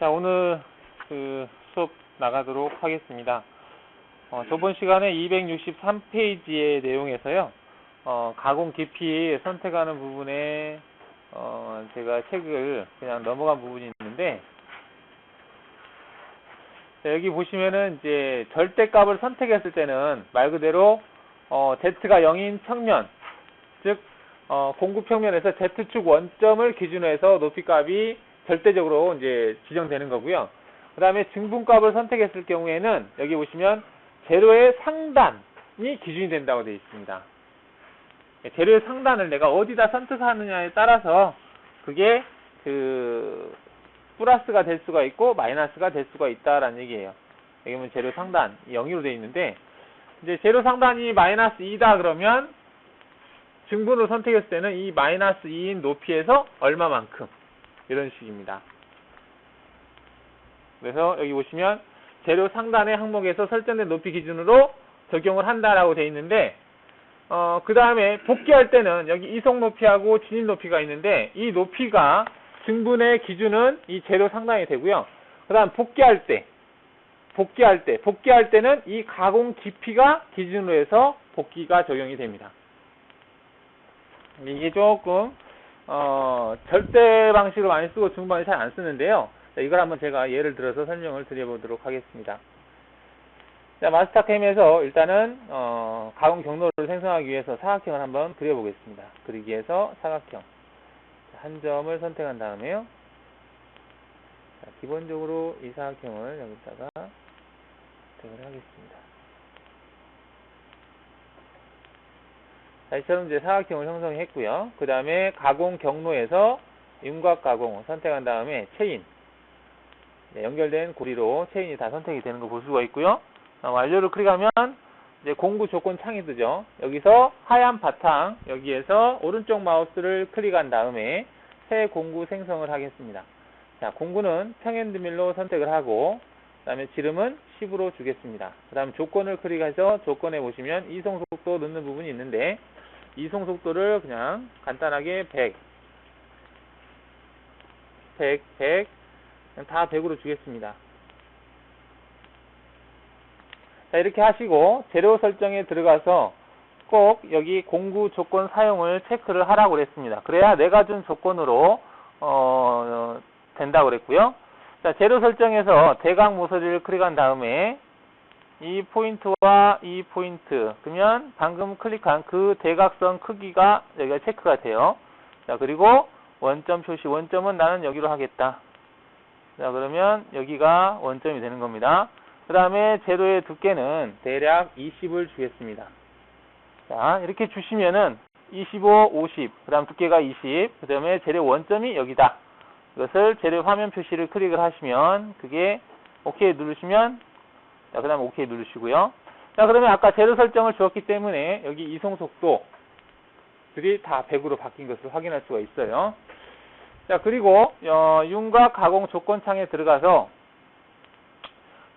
자, 오늘 수업 나가도록 하겠습니다. 저번 시간에 263페이지의 내용에서요, 가공 깊이 선택하는 부분에, 제가 책을 그냥 넘어간 부분이 있는데, 자, 여기 보시면은 이제 절대값을 선택했을 때는 말 그대로, Z가 0인 평면, 즉, 공구 평면에서 Z축 원점을 기준으로 해서 높이값이 절대적으로 이제 지정되는 거고요. 그 다음에 증분값을 선택했을 경우에는 여기 보시면 재료의 상단이 기준이 된다고 되어 있습니다. 재료의 상단을 내가 어디다 선택하느냐에 따라서 그게 플러스가 될 수가 있고 마이너스가 될 수가 있다라는 얘기예요. 여기 보면 재료 상단 0으로 되어 있는데, 이제 재료 상단이 마이너스 2다 그러면 증분으로 선택했을 때는 이 마이너스 2인 높이에서 얼마만큼, 이런 식입니다. 그래서 여기 보시면 재료 상단의 항목에서 설정된 높이 기준으로 적용을 한다라고 되어 있는데, 그 다음에 복귀할 때는 여기 이속 높이하고 진입 높이가 있는데, 이 높이가 증분의 기준은 이 재료 상단이 되고요. 그 다음 복귀할 때는 이 가공 깊이가 기준으로 해서 복귀가 적용이 됩니다. 이게 조금 절대 방식을 많이 쓰고 증분을 잘 안 쓰는데요. 자, 이걸 한번 제가 예를 들어서 설명을 드려보도록 하겠습니다. 자, 마스터캠에서 일단은 가공 경로를 생성하기 위해서 사각형을 한번 그려보겠습니다. 그리기 위해서 사각형 한 점을 선택한 다음에요. 자, 기본적으로 이 사각형을 여기다가 선택을 하겠습니다. 자, 이처럼 이제 사각형을 형성했고요. 그 다음에 가공 경로에서 윤곽 가공 선택한 다음에 체인, 연결된 고리로 체인이 다 선택이 되는 거 볼 수가 있고요. 완료를 클릭하면 이제 공구 조건 창이 뜨죠. 여기서 하얀 바탕, 여기에서 오른쪽 마우스를 클릭한 다음에 새 공구 생성을 하겠습니다. 자, 공구는 평행드밀로 선택을 하고, 그 다음에 지름은 10으로 주겠습니다. 그 다음 조건을 클릭해서 조건에 보시면 이송 속도 넣는 부분이 있는데, 이송 속도를 그냥 간단하게 100 그냥 다 100으로 주겠습니다. 자, 이렇게 하시고 재료 설정에 들어가서 꼭 여기 공구 조건 사용을 체크를 하라고 그랬습니다. 그래야 내가 준 조건으로 된다고 그랬고요. 자, 재료 설정에서 대각 모서리를 클릭한 다음에 이 포인트와 이 포인트, 그러면 방금 클릭한 그 대각선 크기가 여기가 체크가 돼요. 자, 그리고 원점 표시, 원점은 나는 여기로 하겠다. 자, 그러면 여기가 원점이 되는 겁니다. 그 다음에 재료의 두께는 대략 20을 주겠습니다. 자, 이렇게 주시면은 25, 50, 그 다음 두께가 20, 그 다음에 재료 원점이 여기다. 이것을 재료 화면 표시를 클릭을 하시면 그게 OK 누르시면, 자, 그 다음에 OK 누르시고요. 자, 그러면 아까 재료 설정을 주었기 때문에 여기 이송 속도들이 다 100으로 바뀐 것을 확인할 수가 있어요. 자, 그리고 윤곽 가공 조건 창에 들어가서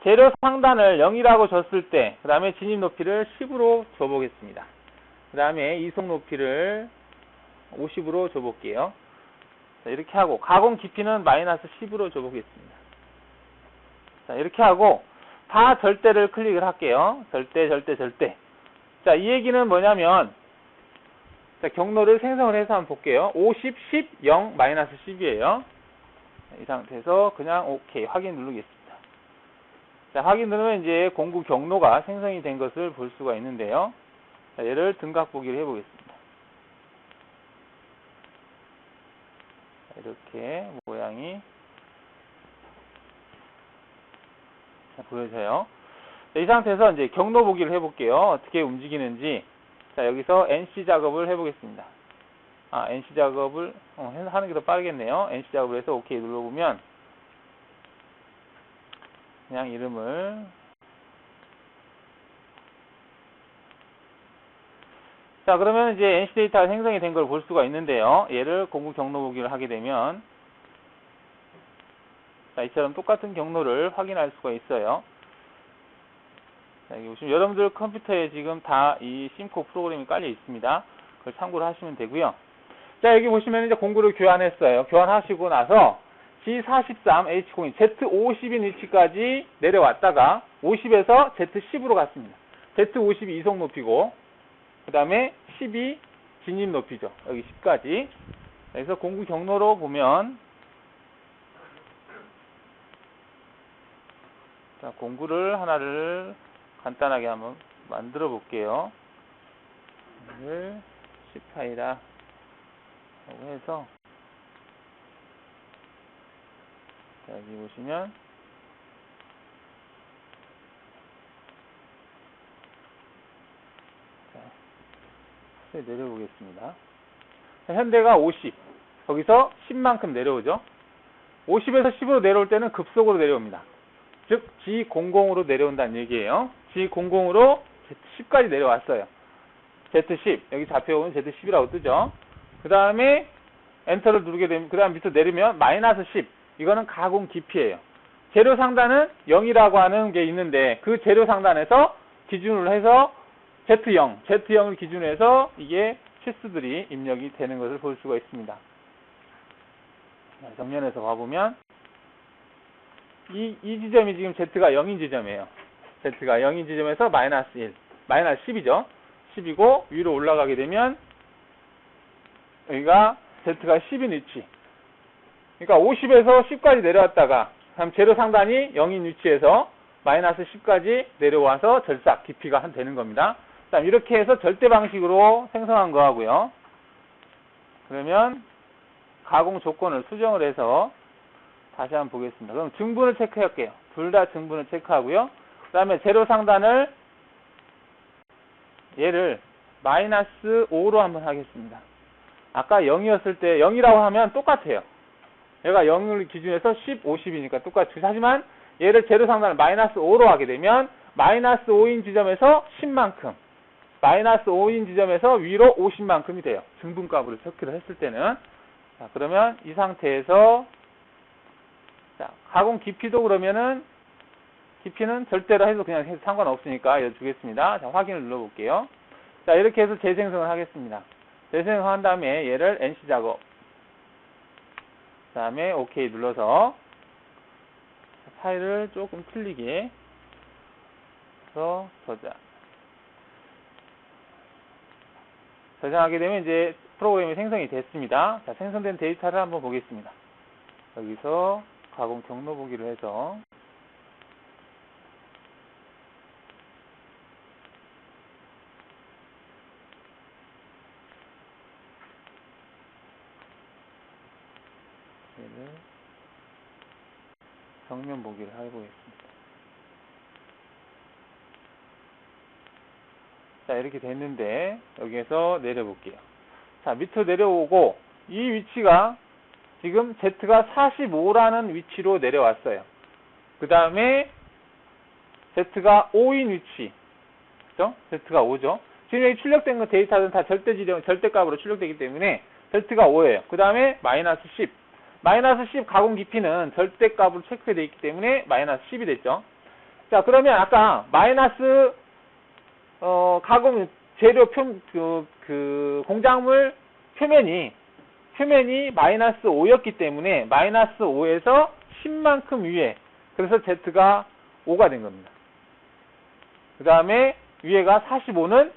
재료 상단을 0이라고 줬을 때, 그 다음에 진입 높이를 10으로 줘보겠습니다. 그 다음에 이송 높이를 50으로 줘볼게요. 자, 이렇게 하고 가공 깊이는 마이너스 10으로 줘보겠습니다. 자, 이렇게 하고 다 절대를 클릭을 할게요. 절대. 자, 이 얘기는 뭐냐면, 자, 경로를 생성을 해서 한번 볼게요. 50, 10, 0, 마이너스 10이에요. 이 상태에서 그냥 OK 확인 누르겠습니다. 자, 확인 누르면 이제 공구 경로가 생성이 된 것을 볼 수가 있는데요. 자, 얘를 등각 보기를 해보겠습니다. 자, 이렇게 모양이 보여져요. 자, 이 상태에서 이제 경로 보기를 해볼게요. 어떻게 움직이는지. 자, 여기서 NC 작업을 해보겠습니다. NC 작업을 하는 게 더 빠르겠네요. NC 작업을 해서 OK 눌러보면 그냥 이름을, 자, 그러면 이제 NC 데이터가 생성이 된 걸 볼 수가 있는데요. 얘를 공구 경로 보기를 하게 되면, 자, 이처럼 똑같은 경로를 확인할 수가 있어요. 자, 여기 보시면 여러분들 컴퓨터에 지금 다 이 심코 프로그램이 깔려 있습니다. 그걸 참고를 하시면 되고요. 자, 여기 보시면 이제 공구를 교환했어요. 교환하시고 나서 G43, H02, Z50인 위치까지 내려왔다가 50에서 Z10으로 갔습니다. Z50이 이속 높이고 그 다음에 10이 진입 높이죠. 여기 10까지. 그래서 공구 경로로 보면 자, 공구를 하나를 간단하게 한번 만들어 볼게요. 오늘 10파이라 라고 해서 자, 여기 보시면 자, 내려보겠습니다. 자, 현대가 50 거기서 10만큼 내려오죠. 50에서 10으로 내려올 때는 급속으로 내려옵니다. 즉 G00으로 내려온다는 얘기예요. G00으로 Z10까지 내려왔어요. Z10 여기 좌표는 Z10이라고 뜨죠. 그 다음에 엔터를 누르게 되면 그 다음 밑으로 내리면 마이너스 10 이거는 가공 깊이예요. 재료 상단은 0이라고 하는 게 있는데 그 재료 상단에서 기준으로 해서 Z0을 기준으로 해서 이게 실수들이 입력이 되는 것을 볼 수가 있습니다. 정면에서 봐보면 이 지점이 지금 Z가 0인 지점이에요. Z가 0인 지점에서 마이너스 1, 마이너스 10이죠. 10이고 위로 올라가게 되면 여기가 Z가 10인 위치. 그러니까 50에서 10까지 내려왔다가 재료 상단이 0인 위치에서 마이너스 10까지 내려와서 절삭 깊이가 되는 겁니다. 이렇게 해서 절대 방식으로 생성한 거하고요. 그러면 가공 조건을 수정을 해서 다시 한번 보겠습니다. 그럼 증분을 체크할게요. 둘 다 증분을 체크하고요. 그 다음에 재료 상단을 얘를 마이너스 5로 한번 하겠습니다. 아까 0이었을 때 0이라고 하면 똑같아요. 얘가 0을 기준해서 10, 50이니까 똑같죠. 하지만 얘를 재료 상단을 마이너스 5로 하게 되면 마이너스 5인 지점에서 10만큼 마이너스 5인 지점에서 위로 50만큼이 돼요. 증분값으로 체크를 했을 때는. 자, 그러면 이 상태에서 자, 가공 깊이도 그러면은 깊이는 절대로 해도 그냥 해도 상관없으니까 여주겠습니다. 자, 확인을 눌러볼게요. 자, 이렇게 해서 재생성을 하겠습니다. 재생성한 다음에 얘를 NC 작업. 그 다음에 OK 눌러서 파일을 조금 틀리게 해서 저장하게 되면 이제 프로그램이 생성이 됐습니다. 자, 생성된 데이터를 한번 보겠습니다. 여기서 가공 경로 보기로 해서 얘를 정면 보기를 해보겠습니다. 자, 이렇게 됐는데 여기에서 내려볼게요. 자, 밑으로 내려오고 이 위치가 지금 Z가 45라는 위치로 내려왔어요. 그 다음에 Z가 5인 위치. 그죠? Z가 5죠. 지금 여기 출력된 거 데이터는 다 절대값으로 출력되기 때문에 Z가 5예요. 그 다음에 마이너스 10. 마이너스 10 가공 깊이는 절대값으로 체크되어 있기 때문에 마이너스 10이 됐죠. 자, 그러면 아까 마이너스 가공 재료 공작물 표면이 마이너스 5였기 때문에 마이너스 5에서 10만큼 위에, 그래서 Z가 5가 된 겁니다. 그 다음에 위에가 45는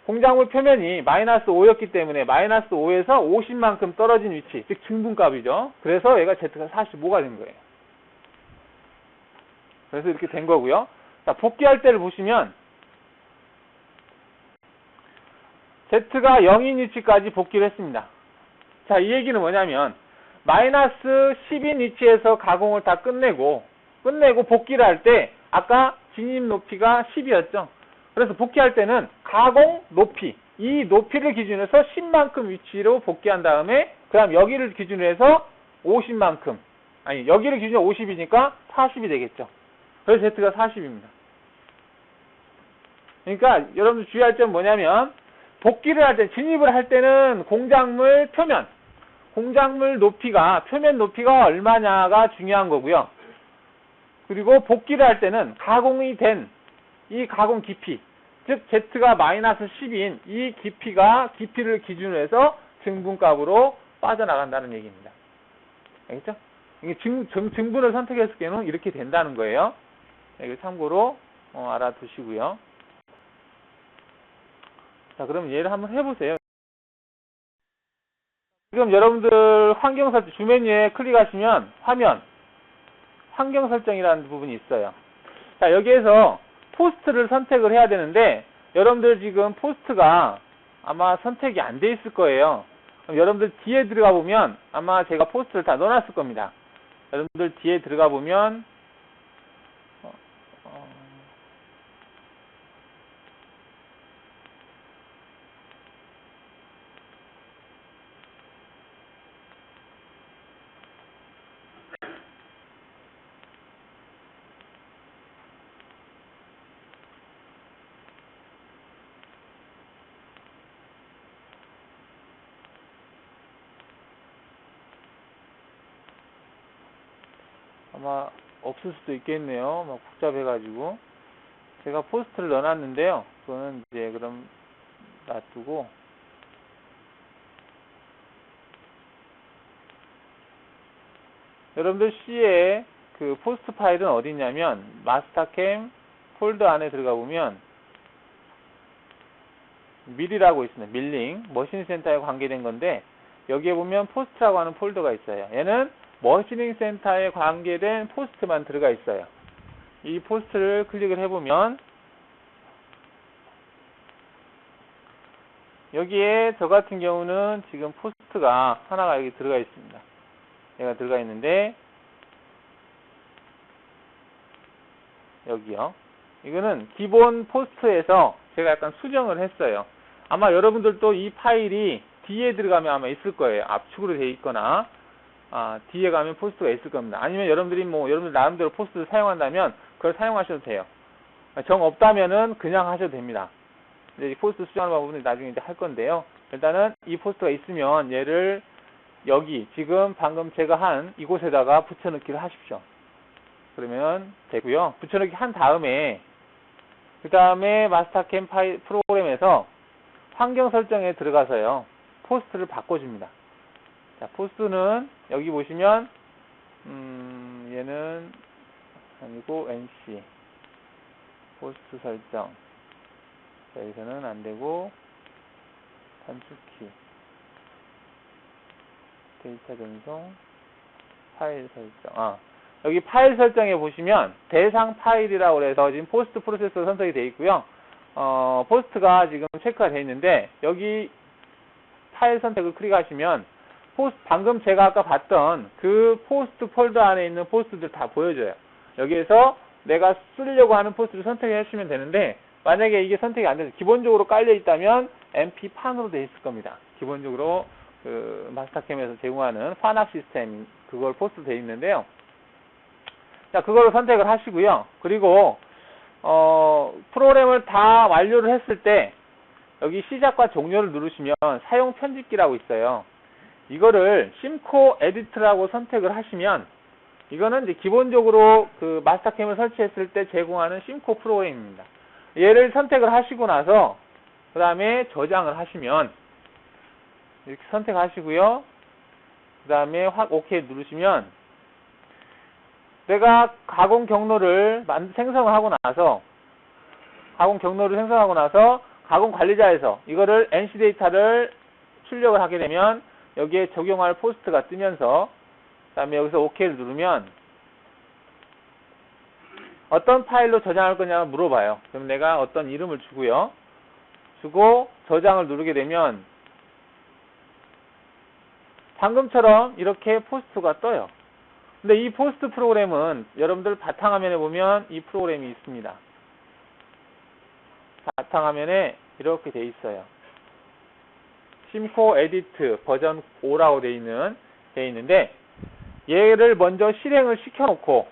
공작물 표면이 마이너스 5였기 때문에 마이너스 5에서 50만큼 떨어진 위치, 즉 증분값이죠. 그래서 얘가 Z가 45가 된 거예요. 그래서 이렇게 된 거고요. 자, 복귀할 때를 보시면 Z가 0인 위치까지 복귀를 했습니다. 자, 이 얘기는 뭐냐면 마이너스 10인 위치에서 가공을 다 끝내고 복귀를 할 때 아까 진입 높이가 10이었죠. 그래서 복귀할 때는 가공 높이, 이 높이를 기준으로 해서 10만큼 위치로 복귀한 다음에 그 다음 여기를 기준으로 해서 50만큼, 아니 여기를 기준으로 50이니까 40이 되겠죠. 그래서 Z가 40입니다. 그러니까 여러분들 주의할 점은 뭐냐면 복귀를 할 때, 진입을 할 때는 공작물 높이가, 표면 높이가 얼마냐가 중요한 거고요. 그리고 복귀를 할 때는 가공이 된 이 가공 깊이, 즉 Z가 마이너스 10인 이 깊이를 기준으로 해서 증분값으로 빠져나간다는 얘기입니다. 알겠죠? 이게 증분을 선택했을 경우는 이렇게 된다는 거예요. 이거 참고로 알아두시고요. 자, 그럼 얘를 한번 해보세요. 지금 여러분들 환경 설정, 주메뉴에 클릭하시면 화면, 환경 설정이라는 부분이 있어요. 자, 여기에서 포스트를 선택을 해야 되는데, 여러분들 지금 포스트가 아마 선택이 안 돼 있을 거예요. 그럼 여러분들 뒤에 들어가 보면 아마 제가 포스트를 다 넣어놨을 겁니다. 여러분들 뒤에 들어가 보면, 아마 없을 수도 있겠네요. 막 복잡해가지고. 제가 포스트를 넣어놨는데요. 그거는 이제 그럼 놔두고. 여러분들 C의 그 포스트 파일은 어디 있냐면, 마스터캠 폴더 안에 들어가 보면, 밀이라고 있습니다. 밀링. 머신 센터에 관계된 건데, 여기에 보면 포스트라고 하는 폴더가 있어요. 얘는 머신링 센터에 관계된 포스트만 들어가 있어요. 이 포스트를 클릭을 해보면 여기에 저 같은 경우는 지금 포스트가 하나가 여기 들어가 있습니다. 얘가 들어가 있는데 여기요. 이거는 기본 포스트에서 제가 약간 수정을 했어요. 아마 여러분들도 이 파일이 뒤에 들어가면 아마 있을 거예요. 압축으로 되어 있거나 뒤에 가면 포스트가 있을 겁니다. 아니면 여러분들이 여러분들 나름대로 포스트를 사용한다면 그걸 사용하셔도 돼요. 정 없다면은 그냥 하셔도 됩니다. 이제 포스트 수정하는 방법은 나중에 이제 할 건데요. 일단은 이 포스트가 있으면 얘를 여기 지금 방금 제가 한 이곳에다가 붙여넣기를 하십시오. 그러면 되고요. 붙여넣기 한 다음에 그 다음에 마스터캠 파일 프로그램에서 환경 설정에 들어가서요. 포스트를 바꿔줍니다. 자, 포스트는 여기 보시면 얘는 아니고 NC 포스트 설정. 자, 여기서는 안되고 단축키 데이터 전송 파일 설정. 여기 파일 설정에 보시면 대상 파일이라고 해서 지금 포스트 프로세서 선택이 되어 있고요. 포스트가 지금 체크가 되어 있는데 여기 파일 선택을 클릭하시면 방금 제가 아까 봤던 그 포스트 폴더 안에 있는 포스트들 다 보여줘요. 여기에서 내가 쓰려고 하는 포스트를 선택해 주시면 되는데 만약에 이게 선택이 안 돼서 기본적으로 깔려 있다면 MP 판으로 되어 있을 겁니다. 기본적으로 그 마스터캠에서 제공하는 환학 시스템 그걸 포스트 되어 있는데요. 자, 그걸로 선택을 하시고요. 그리고 프로그램을 다 완료를 했을 때 여기 시작과 종료를 누르시면 사용 편집기라고 있어요. 이거를 심코 에디트라고 선택을 하시면 이거는 이제 기본적으로 그 마스터캠을 설치했을 때 제공하는 심코 프로그램입니다. 얘를 선택을 하시고 나서 그 다음에 저장을 하시면 이렇게 선택하시고요. 그 다음에 OK 누르시면 내가 가공 경로를 생성을 하고 나서 가공 관리자에서 이거를 NC 데이터를 출력을 하게 되면 여기에 적용할 포스트가 뜨면서 그 다음에 여기서 OK를 누르면 어떤 파일로 저장할 거냐 물어봐요. 그럼 내가 어떤 이름을 주고요. 주고 저장을 누르게 되면 방금처럼 이렇게 포스트가 떠요. 근데 이 포스트 프로그램은 여러분들 바탕화면에 보면 이 프로그램이 있습니다. 바탕화면에 이렇게 돼 있어요. 심코 에디트 버전 5라고 돼 있는데 얘를 먼저 실행을 시켜놓고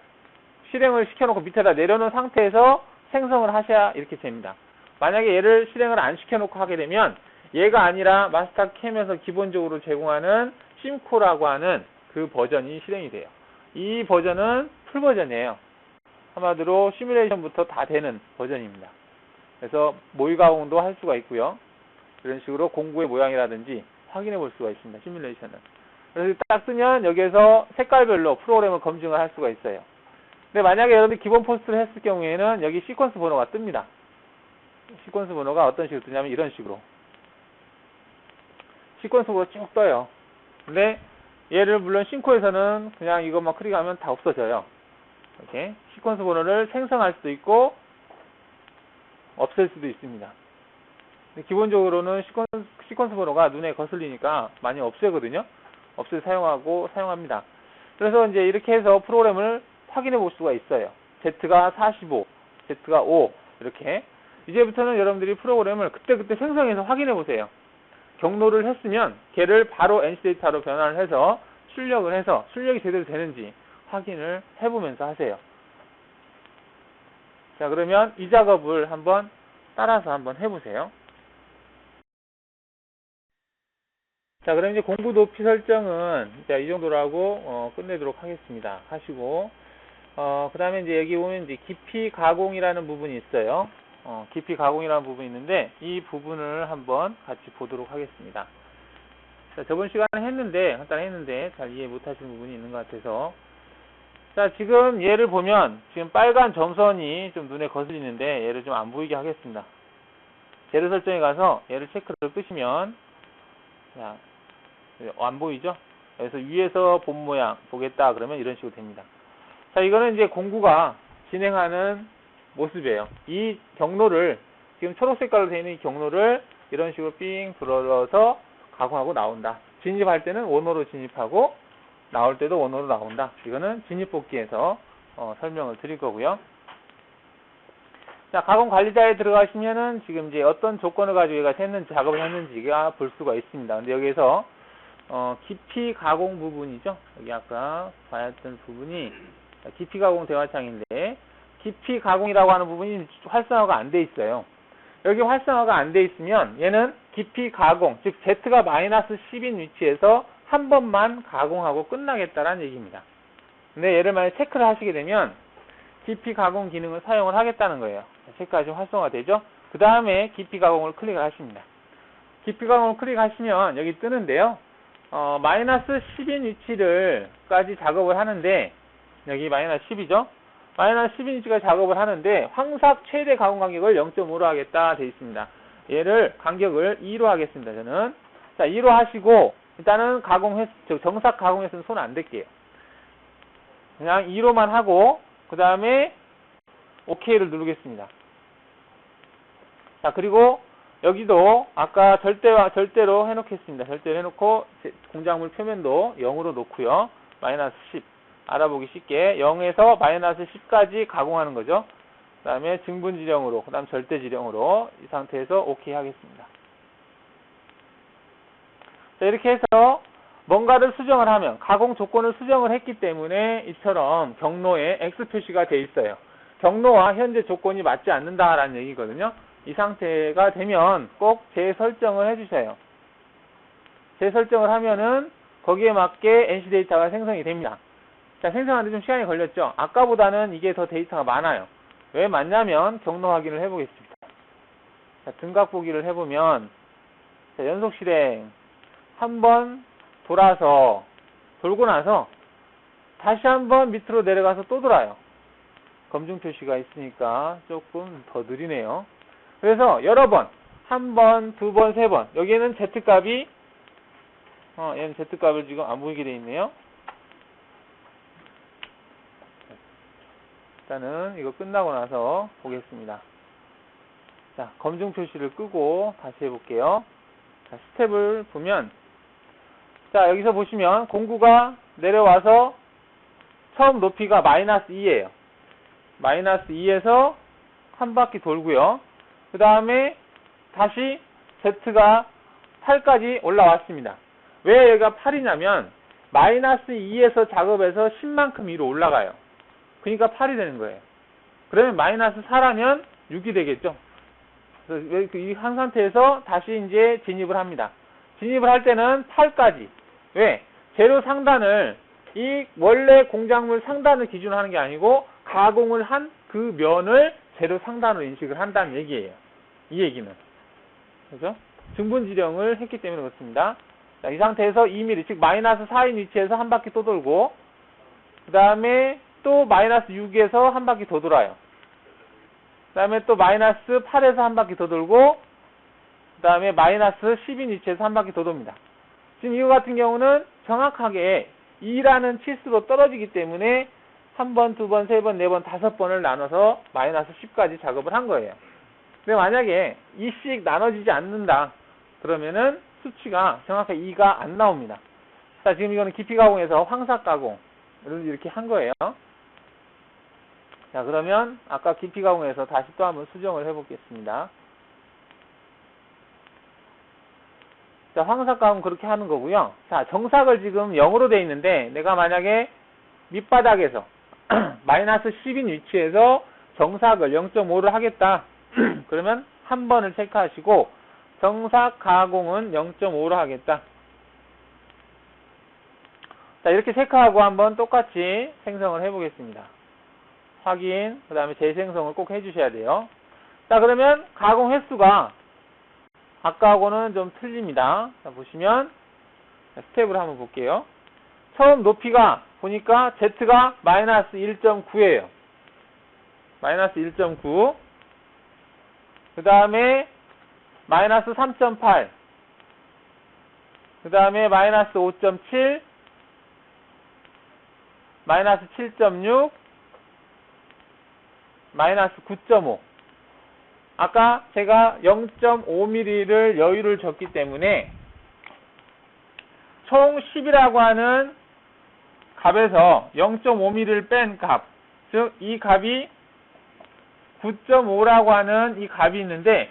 밑에다 내려놓은 상태에서 생성을 하셔야 이렇게 됩니다. 만약에 얘를 실행을 안 시켜놓고 하게 되면 얘가 아니라 마스터캠에서 기본적으로 제공하는 심코라고 하는 그 버전이 실행이 돼요. 이 버전은 풀 버전이에요. 한마디로 시뮬레이션부터 다 되는 버전입니다. 그래서 모의 가공도 할 수가 있고요. 이런 식으로 공구의 모양이라든지 확인해 볼 수가 있습니다. 시뮬레이션은. 그래서 딱 쓰면 여기에서 색깔별로 프로그램을 검증을 할 수가 있어요. 근데 만약에 여러분들이 기본 포스트를 했을 경우에는 여기 시퀀스 번호가 뜹니다. 시퀀스 번호가 어떤 식으로 뜨냐면 이런 식으로. 시퀀스 번호가 쭉 떠요. 근데 얘를 물론 싱코에서는 그냥 이것만 클릭하면 다 없어져요. 이렇게 시퀀스 번호를 생성할 수도 있고 없앨 수도 있습니다. 근데 기본적으로는 시퀀스 번호가 눈에 거슬리니까 많이 없애거든요. 없애 사용합니다. 그래서 이제 이렇게 해서 프로그램을 확인해 볼 수가 있어요. Z가 45, Z가 5 이렇게. 이제부터는 여러분들이 프로그램을 그때그때 생성해서 확인해 보세요. 경로를 했으면 걔를 바로 NC 데이터로 변환을 해서 출력을 해서 출력이 제대로 되는지 확인을 해보면서 하세요. 자, 그러면 이 작업을 한번 따라서 한번 해보세요. 자, 그럼 이제 공부 높이 설정은 이 정도로 하고 끝내도록 하겠습니다. 하시고 그 다음에 이제 여기 보면 이제 깊이 가공이라는 부분이 있어요. 깊이 가공이라는 부분이 있는데 이 부분을 한번 같이 보도록 하겠습니다. 자, 저번 시간에 간단히 했는데 잘 이해 못하시는 부분이 있는 것 같아서. 자, 지금 얘를 보면 지금 빨간 점선이 좀 눈에 거슬리는데 얘를 좀 안 보이게 하겠습니다. 재료 설정에 가서 얘를 체크를 끄시면 자, 안 보이죠? 그래서 위에서 본 모양 보겠다 그러면 이런 식으로 됩니다. 자, 이거는 이제 공구가 진행하는 모습이에요. 이 경로를 지금 초록색깔로 되어 있는 이 경로를 이런 식으로 삥 불어서 가공하고 나온다. 진입할 때는 원호로 진입하고 나올 때도 원호로 나온다. 이거는 진입복귀에서 설명을 드릴 거고요. 자, 가공 관리자에 들어가시면은 지금 이제 어떤 조건을 가지고 얘가 작업을 했는지가 볼 수가 있습니다. 근데 여기에서 깊이 가공 부분이죠. 여기 아까 봤던 부분이 깊이 가공 대화창인데 깊이 가공이라고 하는 부분이 활성화가 안 돼 있어요. 여기 활성화가 안 돼 있으면 얘는 깊이 가공, 즉 Z가 마이너스 10인 위치에서 한 번만 가공하고 끝나겠다라는 얘기입니다. 근데 얘를 만약 체크를 하시게 되면 깊이 가공 기능을 사용을 하겠다는 거예요. 체크하시면 활성화되죠. 그 다음에 깊이 가공을 클릭을 하십니다. 깊이 가공을 클릭하시면 여기 뜨는데요. 마이너스 10인 위치를까지 작업을 하는데 여기 마이너스 10이죠. 마이너스 10인 위치까지 작업을 하는데 황삭 최대 가공 간격을 0.5로 하겠다 되어 있습니다. 얘를 간격을 2로 하겠습니다. 저는 자 2로 하시고 일단은 정삭 가공했으면 손 안 댈게요. 그냥 2로만 하고 그 다음에 OK를 누르겠습니다. 자, 그리고 여기도 아까 절대로 해놓겠습니다. 절대로 해놓고 공작물 표면도 0으로 놓고요. 마이너스 10 알아보기 쉽게 0에서 마이너스 10까지 가공하는 거죠. 그 다음에 증분지령으로 그 다음 절대지령으로 이 상태에서 OK 하겠습니다. 자, 이렇게 해서 뭔가를 수정을 하면 가공 조건을 수정을 했기 때문에 이처럼 경로에 X 표시가 돼 있어요. 경로와 현재 조건이 맞지 않는다라는 얘기거든요. 이 상태가 되면 꼭 재설정을 해주세요. 재설정을 하면은 거기에 맞게 NC 데이터가 생성이 됩니다. 자, 생성하는데 좀 시간이 걸렸죠. 아까보다는 이게 더 데이터가 많아요. 왜 많냐면 경로 확인을 해보겠습니다. 자, 등각 보기를 해보면 자, 연속 실행 한번 돌고 나서 다시 한번 밑으로 내려가서 또 돌아요. 검증 표시가 있으니까 조금 더 느리네요. 그래서 여러 번, 한 번, 두 번, 세 번. 여기에는 Z값이 얘는 Z값을 지금 안 보이게 되어 있네요. 일단은 이거 끝나고 나서 보겠습니다. 자, 검증 표시를 끄고 다시 해볼게요. 자, 스텝을 보면 자, 여기서 보시면 공구가 내려와서 처음 높이가 마이너스 2예요. 마이너스 2에서 한 바퀴 돌고요. 그 다음에 다시 Z가 8까지 올라왔습니다. 왜 얘가 8이냐면 마이너스 2에서 작업해서 10만큼 위로 올라가요. 그러니까 8이 되는 거예요. 그러면 마이너스 4라면 6이 되겠죠. 그래서 이 한 상태에서 다시 이제 진입을 합니다. 진입을 할 때는 8까지. 왜? 재료 상단을 이 원래 공작물 상단을 기준으로 하는 게 아니고 가공을 한 그 면을 재료 상단으로 인식을 한다는 얘기예요. 이 얘기는. 그죠? 증분지령을 했기 때문에 그렇습니다. 자, 자, 이 상태에서 2mm, 즉 마이너스 4인 위치에서 한 바퀴 또 돌고, 그 다음에 또 마이너스 6에서 한 바퀴 더 돌아요. 그 다음에 또 마이너스 8에서 한 바퀴 더 돌고, 그 다음에 마이너스 10인 위치에서 한 바퀴 더 돕니다. 지금 이거 같은 경우는 정확하게 2라는 치수로 떨어지기 때문에 한 번, 두 번, 세 번, 네 번, 다섯 번을 나눠서 마이너스 10까지 작업을 한 거예요. 근데 만약에 2씩 나눠지지 않는다. 그러면은 수치가 정확하게 2가 안 나옵니다. 자, 지금 이거는 깊이 가공에서 황삭 가공. 이렇게 한 거예요. 자, 그러면 아까 깊이 가공에서 다시 또 한번 수정을 해보겠습니다. 자, 황삭 가공 그렇게 하는 거고요. 자, 정삭을 지금 0으로 돼 있는데 내가 만약에 밑바닥에서 마이너스 10인 위치에서 정삭을 0.5를 하겠다. 그러면 한 번을 체크하시고 정삭 가공은 0.5로 하겠다. 자, 이렇게 체크하고 한번 똑같이 생성을 해보겠습니다. 확인, 그 다음에 재생성을 꼭 해주셔야 돼요. 자, 그러면 가공 횟수가 아까하고는 좀 틀립니다. 자, 보시면 스텝을 한번 볼게요. 처음 높이가 보니까 Z가 마이너스 1.9예요. 마이너스 1.9. 그 다음에 마이너스 3.8. 그 다음에 마이너스 5.7. 마이너스 7.6. 마이너스 9.5. 아까 제가 0.5mm를 여유를 줬기 때문에 총 10이라고 하는 값에서 0.5mm를 뺀 값, 즉 이 값이 9.5라고 하는 이 값이 있는데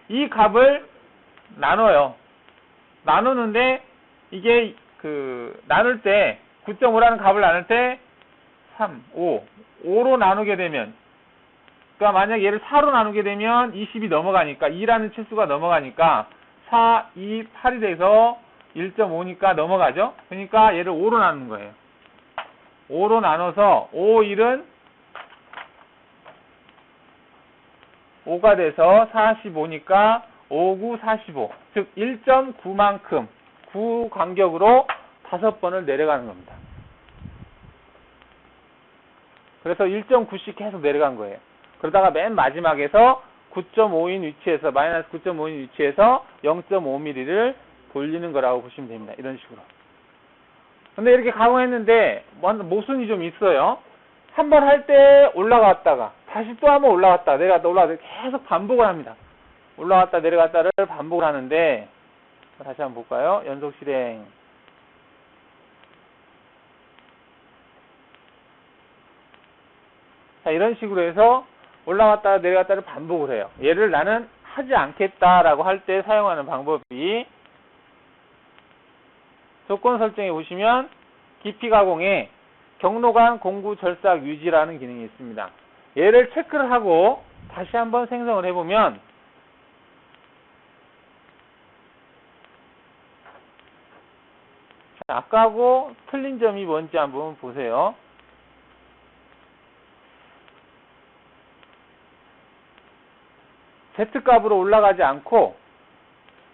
이 값을 나눠요. 나누는데 이게 나눌 때 9.5라는 값을 나눌 때 3, 5로 나누게 되면, 그러니까 만약 얘를 4로 나누게 되면 20이 넘어가니까 2라는 치수가 넘어가니까 4, 2, 8이 돼서 1.5니까 넘어가죠. 그러니까 얘를 5로 나누는 거예요. 5로 나눠서 5, 1은 5가 돼서 45니까 5, 9, 45. 즉 1.9만큼 9 간격으로 5번을 내려가는 겁니다. 그래서 1.9씩 계속 내려간 거예요. 그러다가 맨 마지막에서 9.5인 위치에서 마이너스 9.5인 위치에서 0.5mm를 돌리는 거라고 보시면 됩니다. 이런 식으로. 근데 이렇게 가공했는데 모순이 좀 있어요. 한 번 할 때 올라갔다가 다시 또 한번 올라갔다 내려갔다 올라갔다 계속 반복을 합니다. 올라갔다 내려갔다를 반복을 하는데, 다시 한번 볼까요? 연속 실행. 자, 이런 식으로 해서 올라갔다 내려갔다를 반복을 해요. 얘를 나는 하지 않겠다라고 할 때 사용하는 방법이, 조건 설정에 보시면 깊이 가공에 경로간 공구 절삭 유지라는 기능이 있습니다. 얘를 체크를 하고 다시 한번 생성을 해보면 아까하고 틀린 점이 뭔지 한번 보세요. Z값으로 올라가지 않고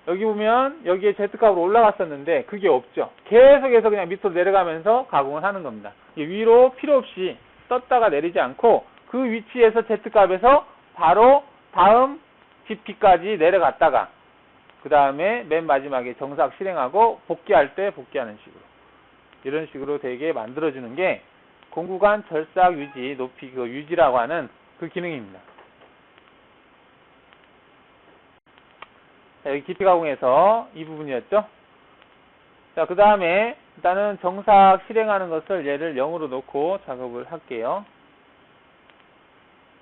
여기 보면 여기에 Z값으로 올라갔었는데 그게 없죠. 계속해서 그냥 밑으로 내려가면서 가공을 하는 겁니다. 위로 필요 없이 떴다가 내리지 않고 그 위치에서 Z값에서 바로 다음 GP까지 내려갔다가 그 다음에 맨 마지막에 정삭 실행하고 복귀할 때 복귀하는 식으로, 이런 식으로 되게 만들어주는 게 공구간 절삭 유지, 높이 유지라고 하는 그 기능입니다. 자, 여기 깊이 가공에서 이 부분이었죠. 자, 그 다음에 일단은 정삭 실행하는 것을 얘를 0으로 놓고 작업을 할게요.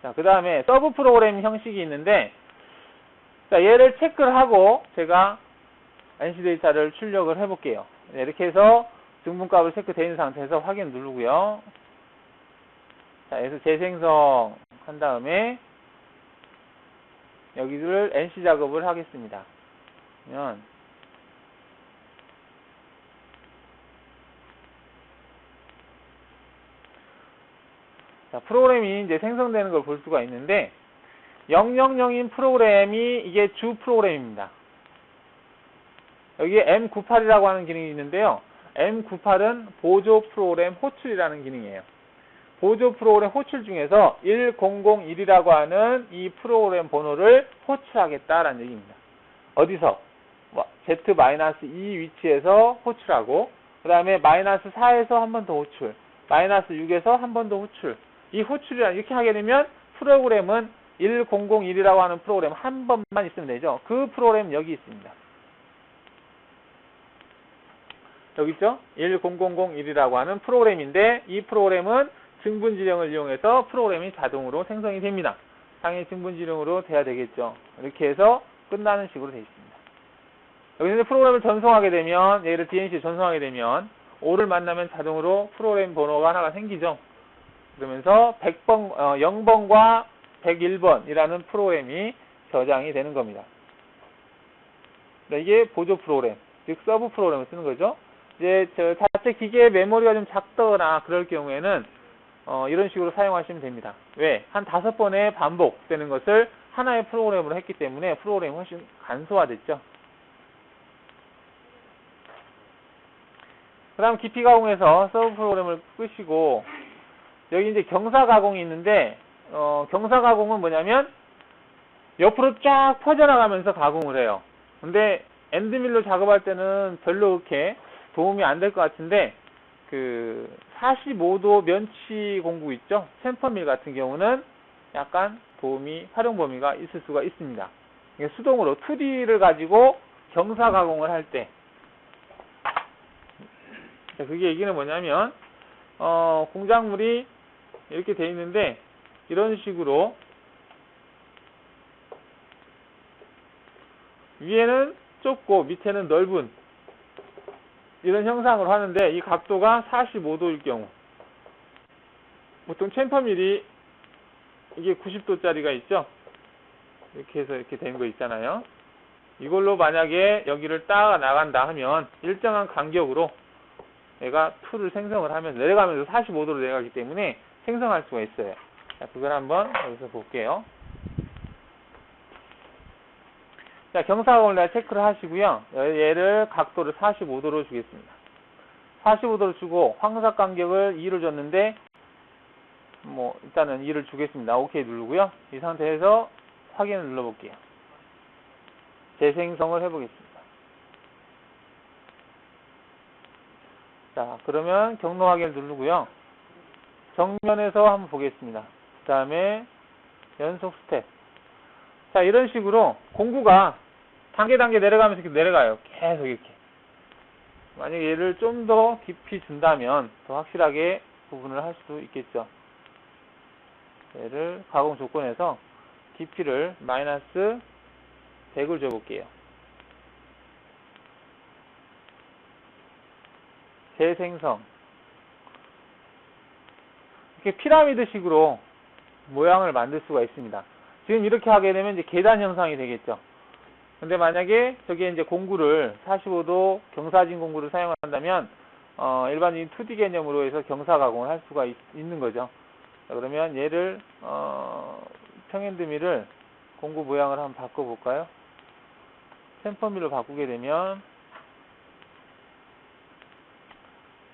자, 그 다음에 서브 프로그램 형식이 있는데, 자, 얘를 체크를 하고 제가 NC 데이터를 출력을 해볼게요. 네, 이렇게 해서 등분값을 체크되어 있는 상태에서 확인 누르고요. 자, 여기서 재생성 한 다음에 여기를 NC 작업을 하겠습니다. 그러면 자, 프로그램이 이제 생성되는 걸 볼 수가 있는데 000인 프로그램이 이게 주 프로그램입니다. 여기에 M98이라고 하는 기능이 있는데요. M98은 보조 프로그램 호출이라는 기능이에요. 보조 프로그램 호출 중에서 1001이라고 하는 이 프로그램 번호를 호출하겠다라는 얘기입니다. 어디서? Z-2 위치에서 호출하고, 그 다음에 -4에서 한 번 더 호출, -6에서 한 번 더 호출. 이 호출이라 이렇게 하게 되면 프로그램은 1001이라고 하는 프로그램 한 번만 있으면 되죠. 그 프로그램 여기 있습니다. 여기 있죠? 10001이라고 하는 프로그램인데 이 프로그램은 증분지령을 이용해서 프로그램이 자동으로 생성이 됩니다. 당연히 증분지령으로 돼야 되겠죠. 이렇게 해서 끝나는 식으로 되어 있습니다. 여기서 프로그램을 전송하게 되면, 얘를 DNC에 전송하게 되면 5를 만나면 자동으로 프로그램 번호가 하나가 생기죠. 그러면서 0번과 101번이라는 프로그램이 저장이 되는 겁니다. 이게 보조 프로그램, 즉 서브 프로그램을 쓰는 거죠. 이제 자체 기계의 메모리가 좀 작거나 그럴 경우에는 이런 식으로 사용하시면 됩니다. 왜? 한 5번의 반복되는 것을 하나의 프로그램으로 했기 때문에 프로그램이 훨씬 간소화됐죠. 그 다음 깊이 가공해서 서브 프로그램을 끄시고, 여기 이제 경사 가공이 있는데, 경사 가공은 뭐냐면 옆으로 쫙 퍼져나가면서 가공을 해요. 근데 엔드밀로 작업할 때는 별로 그렇게 도움이 안 될 것 같은데, 45도 면치 공구 있죠? 챔퍼밀 같은 경우는 약간 활용 범위가 있을 수가 있습니다. 수동으로 2D를 가지고 경사 가공을 할 때, 그게 얘기는 뭐냐면, 공작물이 이렇게 돼 있는데, 이런 식으로 위에는 좁고 밑에는 넓은 이런 형상으로 하는데, 이 각도가 45도일 경우, 보통 챔퍼밀이 이게 90도짜리가 있죠? 이렇게 해서 이렇게 된 거 있잖아요. 이걸로 만약에 여기를 따라 나간다 하면 일정한 간격으로 얘가 툴을 생성을 하면서 내려가면서 45도로 내려가기 때문에 생성할 수가 있어요. 자, 그걸 한번 여기서 볼게요. 자, 경사각을 내가 체크를 하시고요. 얘를 각도를 45도로 주겠습니다. 45도로 주고 황사 간격을 2를 줬는데, 일단은 2를 주겠습니다. 오케이 누르고요. 이 상태에서 확인을 눌러볼게요. 재생성을 해보겠습니다. 자, 그러면 경로 확인을 누르고요. 정면에서 한번 보겠습니다. 그 다음에 연속 스텝. 자, 이런 식으로 공구가 단계 내려가면서 이렇게 내려가요. 계속 이렇게. 만약에 얘를 좀 더 깊이 준다면 더 확실하게 구분을 할 수 있겠죠. 얘를 가공 조건에서 깊이를 -100을 줘볼게요. 재생성. 이렇게 피라미드식으로 모양을 만들 수가 있습니다. 지금 이렇게 하게 되면 이제 계단 형상이 되겠죠. 근데 만약에 저기에 이제 공구를 45도 경사진 공구를 사용한다면 일반적인 2D 개념으로 해서 경사 가공을 할 수가 있는 거죠. 자, 그러면 얘를 평엔드밀을 공구 모양을 한번 바꿔볼까요? 챔퍼밀로 바꾸게 되면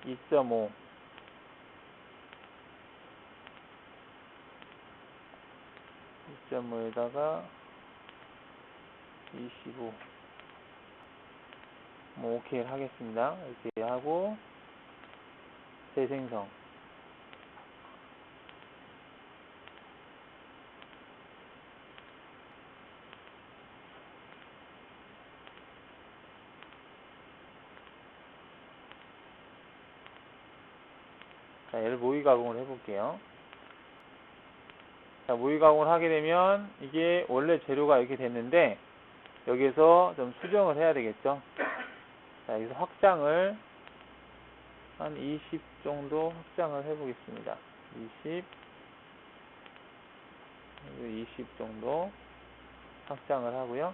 2.5 2.5에다가 25 오케이를 하겠습니다. 이렇게 하고 재생성. 자, 얘를 모의 가공을 해볼게요. 자, 모의 가공을 하게 되면 이게 원래 재료가 이렇게 됐는데 여기에서 좀 수정을 해야 되겠죠. 자, 여기서 확장을 한 20 정도 확장을 해보겠습니다. 20 정도 확장을 하고요.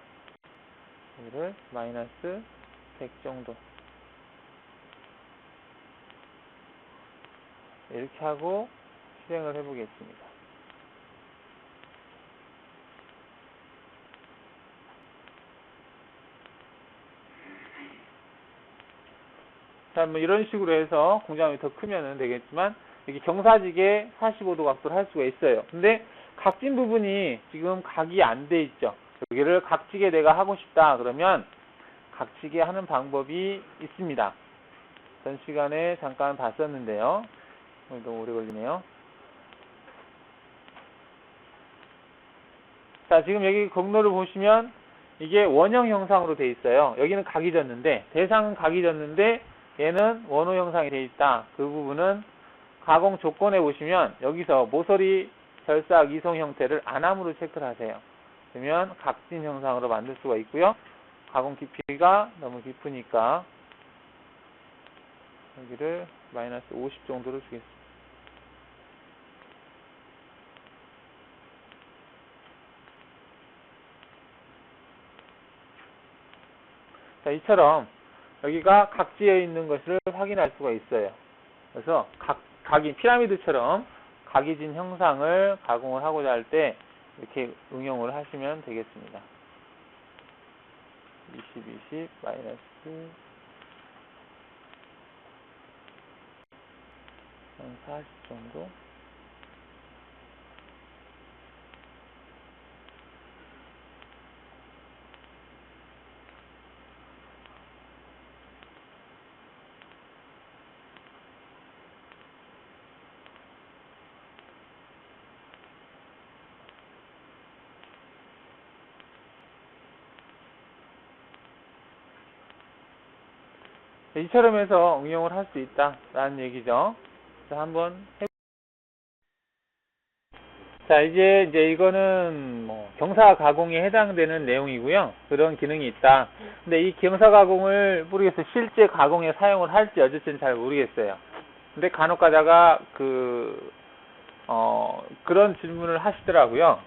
여기를 -100 정도 이렇게 하고 실행을 해보겠습니다. 자, 뭐 이런 식으로 해서 공장이 더 크면은 되겠지만, 이렇게 경사지게 45도 각도를 할 수가 있어요. 근데 각진 부분이 지금 각이 안 돼 있죠. 여기를 각지게 내가 하고 싶다 그러면 각지게 하는 방법이 있습니다. 전 시간에 잠깐 봤었는데요. 너무 오래 걸리네요. 자, 지금 여기 경로를 보시면 이게 원형 형상으로 돼 있어요. 여기는 각이 졌는데, 대상은 각이 졌는데 얘는 원호 형상이 돼 있다. 그 부분은 가공 조건에 보시면 여기서 모서리 결삭 이송 형태를 안함으로 체크를 하세요. 그러면 각진 형상으로 만들 수가 있고요. 가공 깊이가 너무 깊으니까 여기를 마이너스 50 정도로 주겠습니다. 자, 이처럼 여기가 각지에 있는 것을 확인할 수가 있어요. 그래서 각이 피라미드처럼 각이 진 형상을 가공을 하고자 할 때 이렇게 응용을 하시면 되겠습니다. 20 마이너스 한 40 정도. 이처럼 해서 응용을 할 수 있다라는 얘기죠. 자, 한번 자, 이제 이거는 뭐 경사 가공에 해당되는 내용이고요. 그런 기능이 있다. 근데 이 경사 가공을 모르겠어요. 실제 가공에 사용을 할지 어쨌든 잘 모르겠어요. 근데 간혹 가다가 그런 질문을 하시더라고요.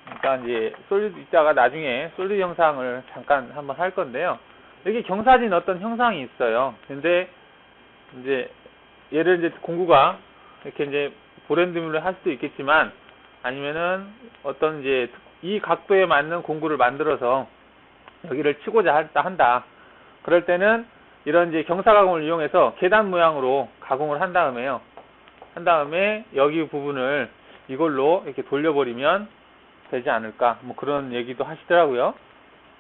그러니까 이제 솔리드 이따가 나중에 솔리드 형상을 잠깐 한번 할 건데요. 여기 경사진 어떤 형상이 있어요. 근데 이제 얘를 이제 공구가 이렇게 이제 보랜드밀로 할 수도 있겠지만 아니면은 어떤 이제 이 각도에 맞는 공구를 만들어서 여기를 치고자 한다. 그럴 때는 이런 이제 경사 가공을 이용해서 계단 모양으로 가공을 한 다음에요. 한 다음에 여기 부분을 이걸로 이렇게 돌려버리면 되지 않을까. 뭐 그런 얘기도 하시더라고요.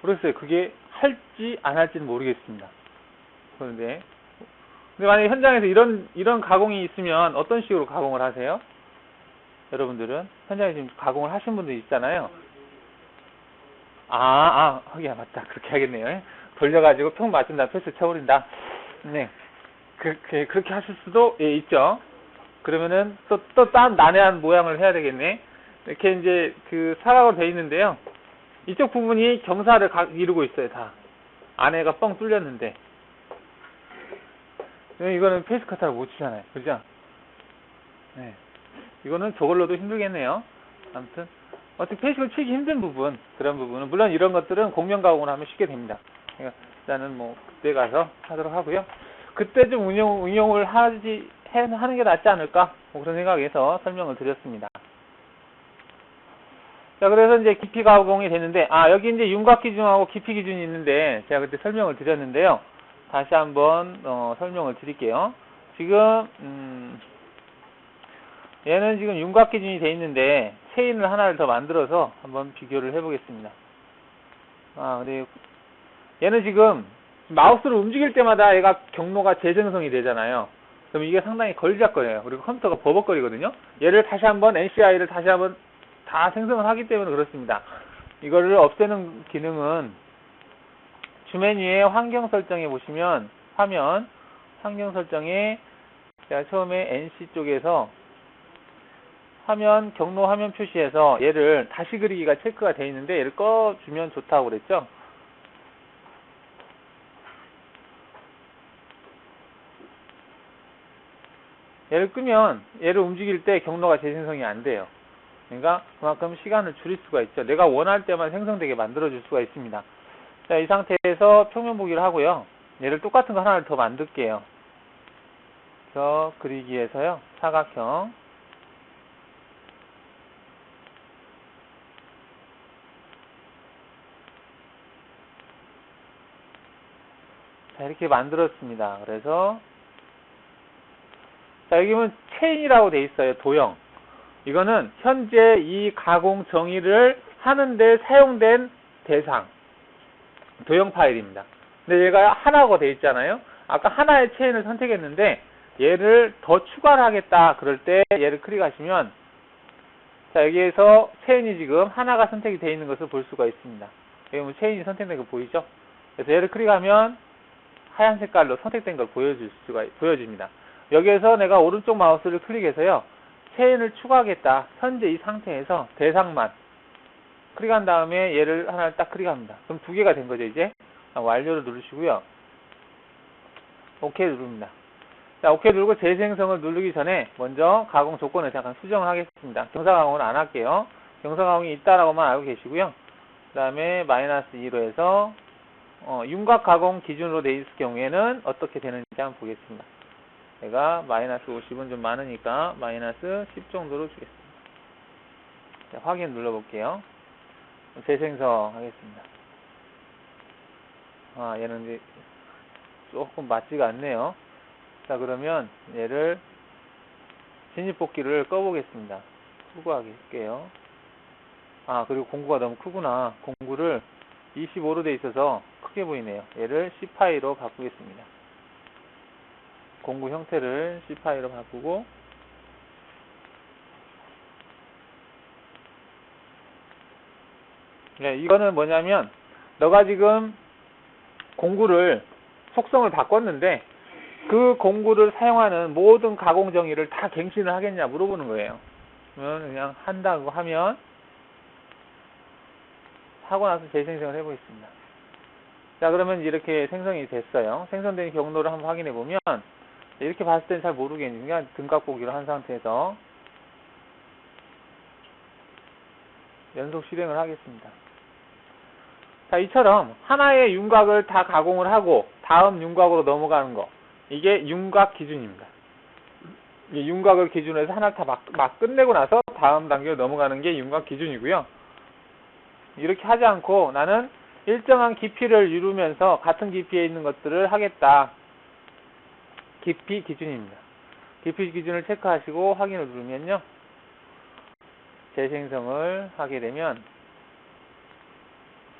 그랬어요. 그게 할지 안 할지는 모르겠습니다. 그런데 만약에 현장에서 이런 가공이 있으면 어떤 식으로 가공을 하세요? 여러분들은 현장에 지금 가공을 하신 분들 있잖아요. 하기야 맞다. 그렇게 하겠네요. 돌려가지고 평 맞춘다, 패스 쳐버린다. 네, 그렇게 하실 수도 있죠. 그러면은 또 딴 난해한 모양을 해야 되겠네. 이렇게 이제 그 사각으로 돼 있는데요. 이쪽 부분이 경사를 이루고 있어요. 다 안에가 뻥 뚫렸는데 이거는 페이스 커터를 못 치잖아요. 그죠? 네. 이거는 저걸로도 힘들겠네요. 아무튼 어떻게 페이스를 치기 힘든 부분, 그런 부분은 물론 이런 것들은 공면 가공을 하면 쉽게 됩니다. 그러니까 일단은 뭐 그때 가서 하도록 하고요. 그때 좀 응용을 하는 게 낫지 않을까? 뭐 그런 생각에서 설명을 드렸습니다. 자, 그래서 이제 깊이 가공이 되는데, 여기 이제 윤곽 기준하고 깊이 기준이 있는데, 제가 그때 설명을 드렸는데요. 다시 한번, 설명을 드릴게요. 지금, 얘는 지금 윤곽 기준이 돼 있는데, 체인을 하나를 더 만들어서 한번 비교를 해보겠습니다. 근데 얘는 지금 마우스를 움직일 때마다 얘가 경로가 재생성이 되잖아요. 그럼 이게 상당히 걸리적거려요. 그리고 컴퓨터가 버벅거리거든요. 얘를 다시 한번, NCI를 다시 한번 다 생성을 하기 때문에 그렇습니다. 이거를 없애는 기능은 주맨 위에 환경 설정에 보시면 화면, 환경 설정에 제가 처음에 NC 쪽에서 화면, 경로 화면 표시에서 얘를 다시 그리기가 체크가 되어 있는데 얘를 꺼주면 좋다고 그랬죠. 얘를 끄면 얘를 움직일 때 경로가 재생성이 안 돼요. 그러니까 그만큼 시간을 줄일 수가 있죠. 내가 원할 때만 생성되게 만들어줄 수가 있습니다. 자, 이 상태에서 평면 보기를 하고요. 얘를 똑같은 거 하나를 더 만들게요. 저 그리기에서요. 사각형. 자, 이렇게 만들었습니다. 그래서 자, 여기 보면 체인이라고 돼 있어요. 도형. 이거는 현재 이 가공 정의를 하는데 사용된 대상 도형 파일입니다. 근데 얘가 하나가 돼 있잖아요. 아까 하나의 체인을 선택했는데 얘를 더 추가를 하겠다 그럴 때 얘를 클릭하시면 자, 여기에서 체인이 지금 하나가 선택이 되어 있는 것을 볼 수가 있습니다. 여기 보면 체인이 선택된 거 보이죠? 그래서 얘를 클릭하면 하얀 색깔로 선택된 걸 보여집니다. 여기에서 내가 오른쪽 마우스를 클릭해서요, 체인을 추가하겠다. 현재 이 상태에서 대상만 클릭한 다음에 얘를 하나를 딱 클릭합니다. 그럼 두 개가 된 거죠, 이제. 완료를 누르시고요. OK 누릅니다. 자, OK 누르고 재생성을 누르기 전에 먼저 가공 조건을 잠깐 수정을 하겠습니다. 경사 가공은 안 할게요. 경사 가공이 있다라고만 알고 계시고요. 그 다음에 -2로 해서 윤곽 가공 기준으로 되어 있을 경우에는 어떻게 되는지 한번 보겠습니다. 제가 -50은 좀 많으니까 -10 정도로 주겠습니다. 자, 확인 눌러볼게요. 재생성 하겠습니다. 얘는 이제 조금 맞지가 않네요. 자, 그러면 얘를 진입복귀를 꺼보겠습니다. 수거하게 할게요. 그리고 공구가 너무 크구나. 공구를 25로 돼 있어서 크게 보이네요. 얘를 C 파이로 바꾸겠습니다. 공구 형태를 C 파이로 바꾸고, 네, 이거는 뭐냐면 너가 지금 공구를 속성을 바꿨는데 그 공구를 사용하는 모든 가공 정의를 다 갱신을 하겠냐 물어보는 거예요. 그러면 그냥 한다고 하면 하고 나서 재생성을 해보겠습니다. 자, 그러면 이렇게 생성이 됐어요. 생성된 경로를 한번 확인해 보면 이렇게 봤을 땐 잘 모르겠으니까 등각 보기로 한 상태에서 연속 실행을 하겠습니다. 자, 이처럼 하나의 윤곽을 다 가공을 하고 다음 윤곽으로 넘어가는 거, 이게 윤곽 기준입니다. 이 윤곽을 기준으로 해서 하나를 다 막 끝내고 나서 다음 단계로 넘어가는 게 윤곽 기준이고요. 이렇게 하지 않고 나는 일정한 깊이를 이루면서 같은 깊이에 있는 것들을 하겠다. 깊이 기준입니다. 깊이 기준을 체크하시고 확인을 누르면요, 재생성을 하게 되면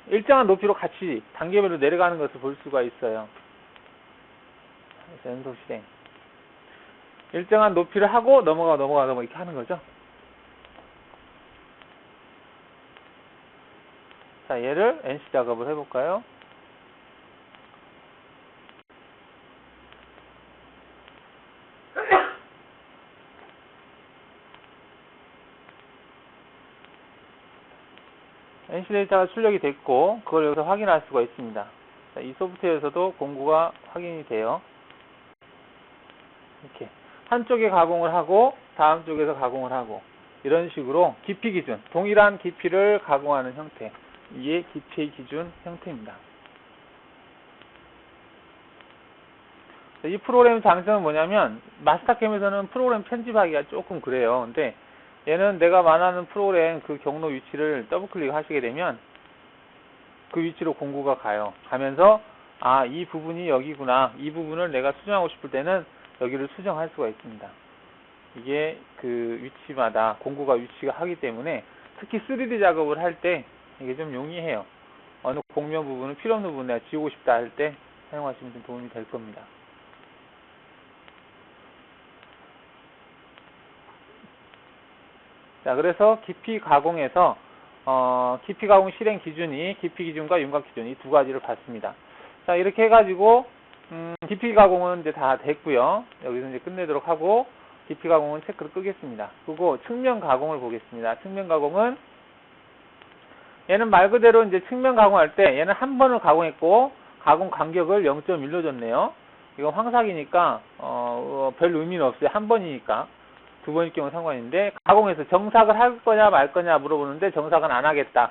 일정한 높이로 같이 단계별로 내려가는 것을 볼 수가 있어요. 연속 실행. 일정한 높이를 하고 넘어가 이렇게 하는 거죠. 자, 얘를 NC 작업을 해볼까요? NC 데이터가 출력이 됐고 그걸 여기서 확인할 수가 있습니다. 자, 이 소프트웨어에서도 공구가 확인이 돼요. 이렇게 한쪽에 가공을 하고 다음 쪽에서 가공을 하고 이런 식으로 깊이 기준, 동일한 깊이를 가공하는 형태, 이게 깊이 기준 형태입니다. 이 프로그램 장점은 뭐냐면 마스터캠에서는 프로그램 편집하기가 조금 그래요. 근데 얘는 내가 말하는 프로그램 그 경로 위치를 더블 클릭 하시게 되면 그 위치로 공구가 가요. 가면서 이 부분이 여기구나, 이 부분을 내가 수정하고 싶을 때는 여기를 수정할 수가 있습니다. 이게 그 위치마다 공구가 위치가 하기 때문에 특히 3D 작업을 할 때 이게 좀 용이해요. 어느 공면 부분은 필요 없는 부분 내가 지우고 싶다 할 때 사용하시면 좀 도움이 될 겁니다. 자, 그래서 깊이 가공에서 깊이 가공 실행 기준이 깊이 기준과 윤곽 기준 이 두 가지를 봤습니다. 자, 이렇게 해가지고 깊이 가공은 이제 다 됐고요. 여기서 이제 끝내도록 하고 깊이 가공은 체크를 끄겠습니다. 그리고 측면 가공을 보겠습니다. 측면 가공은 얘는 말 그대로 이제 측면 가공할 때 얘는 한 번을 가공했고 가공 간격을 0.1로 줬네요. 이건 황삭이니까 별 의미는 없어요. 한 번이니까. 두 번일 경우 상관인데, 가공해서 정삭을 할 거냐 말 거냐 물어보는데 정삭은 안 하겠다.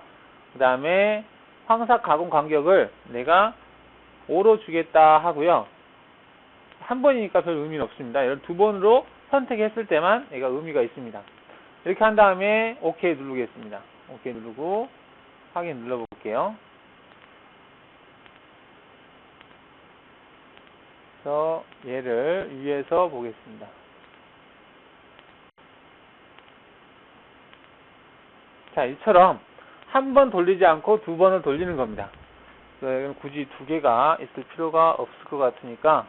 그 다음에 황삭 가공 간격을 내가 5로 주겠다 하고요. 한 번이니까 별 의미는 없습니다. 이런 두 번으로 선택했을 때만 얘가 의미가 있습니다. 이렇게 한 다음에 OK 누르겠습니다. OK 누르고 확인 눌러볼게요. 그래서 얘를 위에서 보겠습니다. 자, 이처럼 한 번 돌리지 않고 두 번을 돌리는 겁니다. 굳이 두 개가 있을 필요가 없을 것 같으니까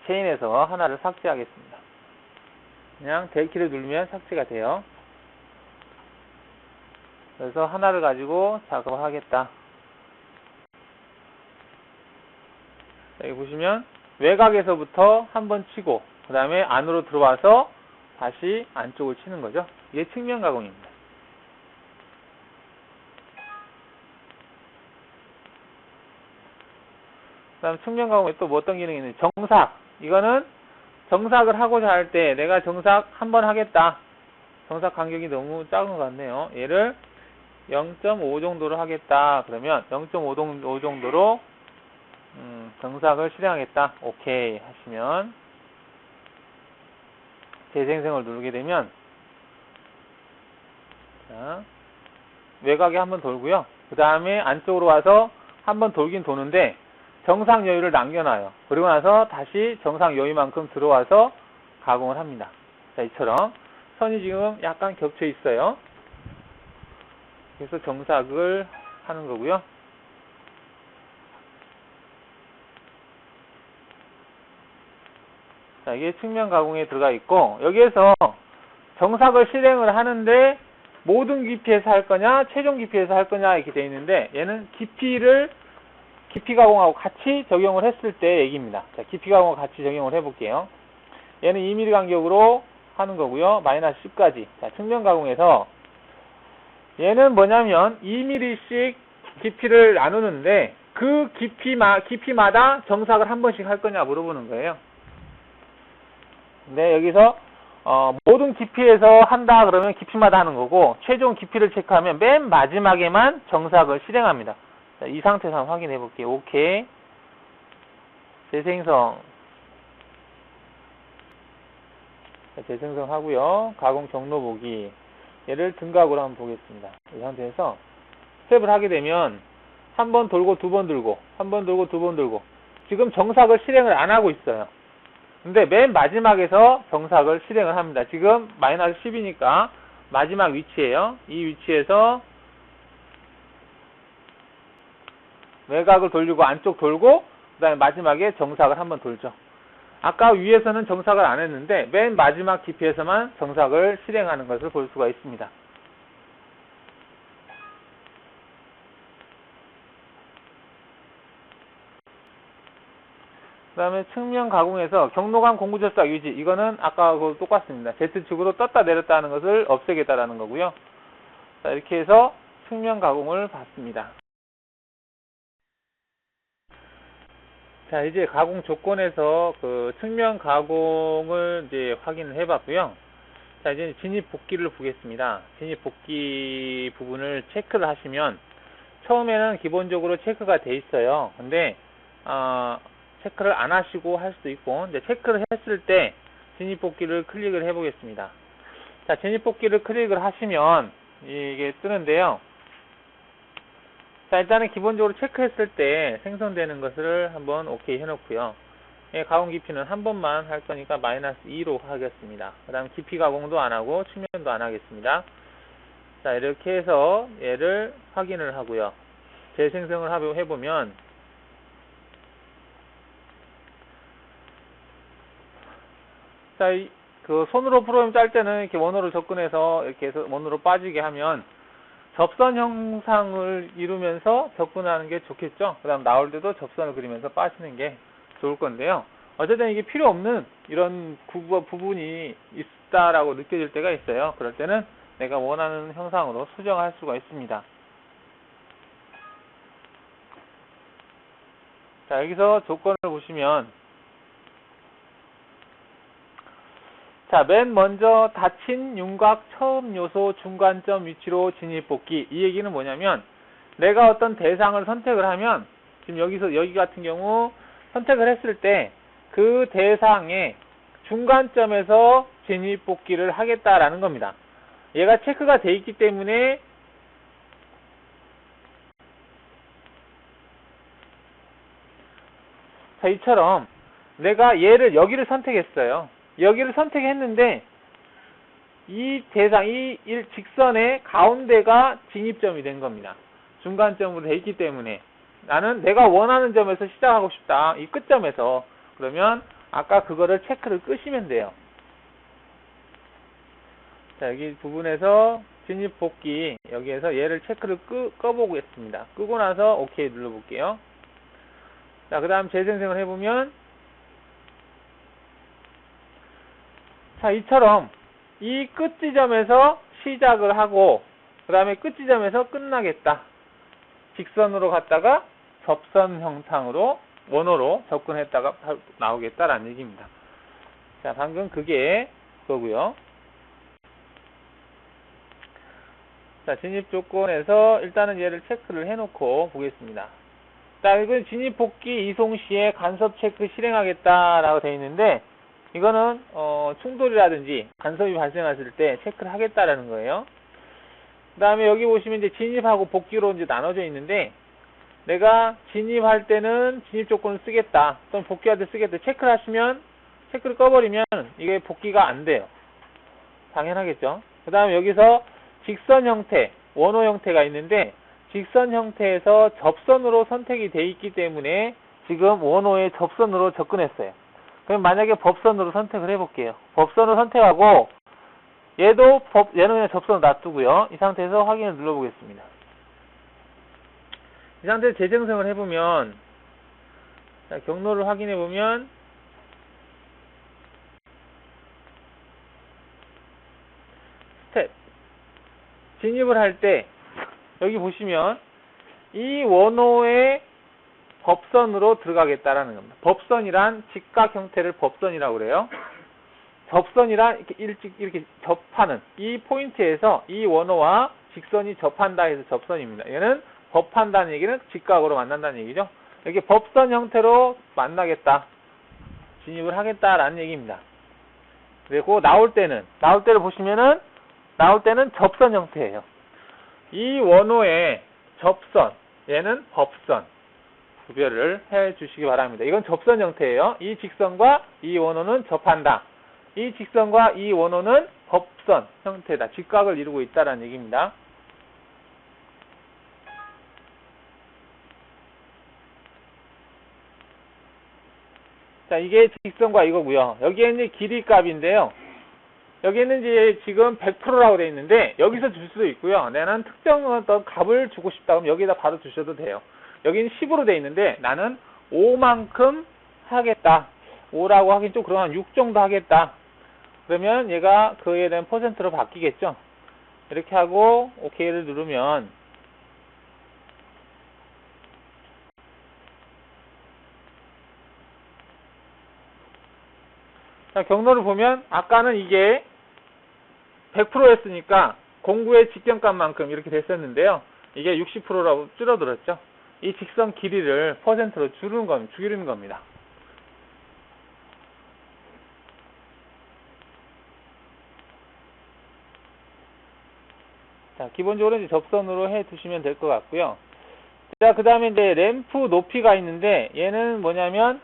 체인에서 하나를 삭제하겠습니다. 그냥 델키를 누르면 삭제가 돼요. 그래서 하나를 가지고 작업을 하겠다. 여기 보시면 외곽에서부터 한 번 치고 그 다음에 안으로 들어와서 다시 안쪽을 치는 거죠. 이게 측면 가공입니다. 그 다음 측면 가공에 또 뭐 어떤 기능이 있는지, 정삭. 이거는 정삭을 하고자 할 때 내가 정삭 한 번 하겠다. 정삭 간격이 너무 작은 것 같네요. 얘를 0.5 정도로 하겠다. 그러면 0.5 정도로 정삭을 실행하겠다. 오케이 하시면 재생성을 누르게 되면 자, 외곽에 한번 돌고요. 그 다음에 안쪽으로 와서 한번 돌긴 도는데 정상 여유를 남겨놔요. 그리고 나서 다시 정상 여유만큼 들어와서 가공을 합니다. 자, 이처럼 선이 지금 약간 겹쳐 있어요. 그래서 정삭을 하는 거고요. 자, 이게 측면 가공에 들어가 있고, 여기에서 정삭을 실행을 하는데 모든 깊이에서 할 거냐 최종 깊이에서 할 거냐 이렇게 되어 있는데, 얘는 깊이 가공하고 같이 적용을 했을 때 얘기입니다. 자, 깊이 가공하고 같이 적용을 해볼게요. 얘는 2mm 간격으로 하는 거고요. 마이너스 10까지. 자, 측면 가공에서 얘는 뭐냐면 2mm씩 깊이를 나누는데 그 깊이마다 정삭을 한 번씩 할 거냐 물어보는 거예요. 근데 여기서 모든 깊이에서 한다 그러면 깊이마다 하는 거고, 최종 깊이를 체크하면 맨 마지막에만 정삭을 실행합니다. 자, 이 상태에서 한번 확인해 볼게요. 오케이. 재생성. 자, 재생성 하고요. 가공 경로 보기. 얘를 등각으로 한번 보겠습니다. 이 상태에서 스텝을 하게 되면 한 번 돌고 두 번 돌고 한 번 돌고 두 번 돌고, 지금 정삭을 실행을 안 하고 있어요. 근데 맨 마지막에서 정삭을 실행을 합니다. 지금 마이너스 10이니까 마지막 위치에요. 이 위치에서 외곽을 돌리고 안쪽 돌고 그 다음에 마지막에 정삭을 한번 돌죠. 아까 위에서는 정삭을 안 했는데 맨 마지막 깊이에서만 정삭을 실행하는 것을 볼 수가 있습니다. 그 다음에 측면 가공에서 경로간 공구접착 유지, 이거는 아까 그거 똑같습니다. Z축으로 떴다 내렸다 하는 것을 없애겠다라는 거고요. 자, 이렇게 해서 측면 가공을 봤습니다. 자, 이제 가공 조건에서 그 측면 가공을 이제 확인을 해봤고요. 자, 이제 진입 복귀를 보겠습니다. 진입 복귀 부분을 체크를 하시면 처음에는 기본적으로 체크가 돼 있어요. 근데 체크를 안 하시고 할 수도 있고, 이제 체크를 했을 때 진입 복귀를 클릭을 해 보겠습니다. 자, 진입 복귀를 클릭을 하시면 이게 뜨는데요. 자, 일단은 기본적으로 체크했을 때 생성되는 것을 한번 오케이 해놓고요. 예, 가공 깊이는 한 번만 할 거니까 마이너스 2로 하겠습니다. 그 다음 깊이 가공도 안 하고 측면도 안 하겠습니다. 자, 이렇게 해서 얘를 확인을 하고요. 재생성을 해보면 자, 그 손으로 프로그램 짤 때는 이렇게 원으로 접근해서 이렇게 해서 원으로 빠지게 하면 접선 형상을 이루면서 접근하는 게 좋겠죠. 그 다음 나올 때도 접선을 그리면서 빠지는 게 좋을 건데요. 어쨌든 이게 필요 없는 이런 부분이 있다라고 느껴질 때가 있어요. 그럴 때는 내가 원하는 형상으로 수정할 수가 있습니다. 자, 여기서 조건을 보시면, 자, 맨 먼저 닫힌 윤곽 처음 요소 중간점 위치로 진입 복귀. 이 얘기는 뭐냐면, 내가 어떤 대상을 선택을 하면, 지금 여기 같은 경우 선택을 했을 때 그 대상의 중간점에서 진입 복귀를 하겠다라는 겁니다. 얘가 체크가 돼 있기 때문에 자, 이처럼 내가 얘를 여기를 선택했어요. 여기를 선택했는데 이 대상, 이 직선의 가운데가 진입점이 된 겁니다. 중간점으로 돼 있기 때문에 나는 내가 원하는 점에서 시작하고 싶다. 이 끝점에서. 그러면 아까 그거를 체크를 끄시면 돼요. 자, 여기 부분에서 진입 복귀, 여기에서 얘를 체크를 꺼보겠습니다. 끄고 나서 OK 눌러볼게요. 자, 그 다음 재생성을 해보면, 자, 이처럼 이 끝 지점에서 시작을 하고, 그 다음에 끝 지점에서 끝나겠다. 직선으로 갔다가 접선 형상으로, 원호로 접근했다가 나오겠다라는 얘기입니다. 자, 방금 그게 그거고요. 자, 진입 조건에서 일단은 얘를 체크를 해놓고 보겠습니다. 자, 이건 진입 복귀 이송 시에 간섭 체크 실행하겠다라고 되어 있는데, 이거는 충돌이라든지 간섭이 발생했을 때 체크를 하겠다라는 거예요. 그 다음에 여기 보시면 이제 진입하고 복귀로 이제 나눠져 있는데, 내가 진입할 때는 진입 조건을 쓰겠다, 또는 복귀할 때 쓰겠다. 체크를 하시면, 체크를 꺼버리면 이게 복귀가 안 돼요. 당연하겠죠. 그 다음에 여기서 직선 형태, 원호 형태가 있는데, 직선 형태에서 접선으로 선택이 돼 있기 때문에 지금 원호의 접선으로 접근했어요. 그럼 만약에 법선으로 선택을 해볼게요. 법선으로 선택하고 얘는 그냥 접선으로 놔두고요. 이 상태에서 확인을 눌러보겠습니다. 이 상태에서 재생성을 해보면, 자, 경로를 확인해보면 스텝 진입을 할 때 여기 보시면 이 원호의 법선으로 들어가겠다라는 겁니다. 법선이란 직각 형태를 법선이라고 그래요. 접선이란 이렇게 접하는 이 포인트에서 이 원호와 직선이 접한다 해서 접선입니다. 얘는 법한다는 얘기는 직각으로 만난다는 얘기죠. 이렇게 법선 형태로 만나겠다, 진입을 하겠다라는 얘기입니다. 그리고 나올 때를 보시면은 나올 때는 접선 형태예요. 이 원호의 접선, 얘는 법선, 구별을 해 주시기 바랍니다. 이건 접선 형태예요. 이 직선과 이 원호는 접한다. 이 직선과 이 원호는 법선 형태다. 직각을 이루고 있다는 얘기입니다. 자, 이게 직선과 이거고요. 여기에는 길이 값인데요. 여기에는 이제 지금 100%라고 되어 있는데 여기서 줄 수도 있고요. 나는 특정 어떤 값을 주고 싶다 그러면 여기다 바로 주셔도 돼요. 여기는 10으로 되어 있는데 나는 5만큼 하겠다. 5라고 하긴 좀 그러면 6 정도 하겠다. 그러면 얘가 그에 대한 퍼센트로 바뀌겠죠. 이렇게 하고 OK를 누르면 자, 경로를 보면 아까는 이게 100%였으니까 공구의 직경값만큼 이렇게 됐었는데요. 이게 60%라고 줄어들었죠. 이 직선 길이를 퍼센트로 줄이는 겁니다. 자, 기본적으로 이제 접선으로 해 두시면 될 것 같고요. 자, 그 다음에 이제 램프 높이가 있는데 얘는 뭐냐면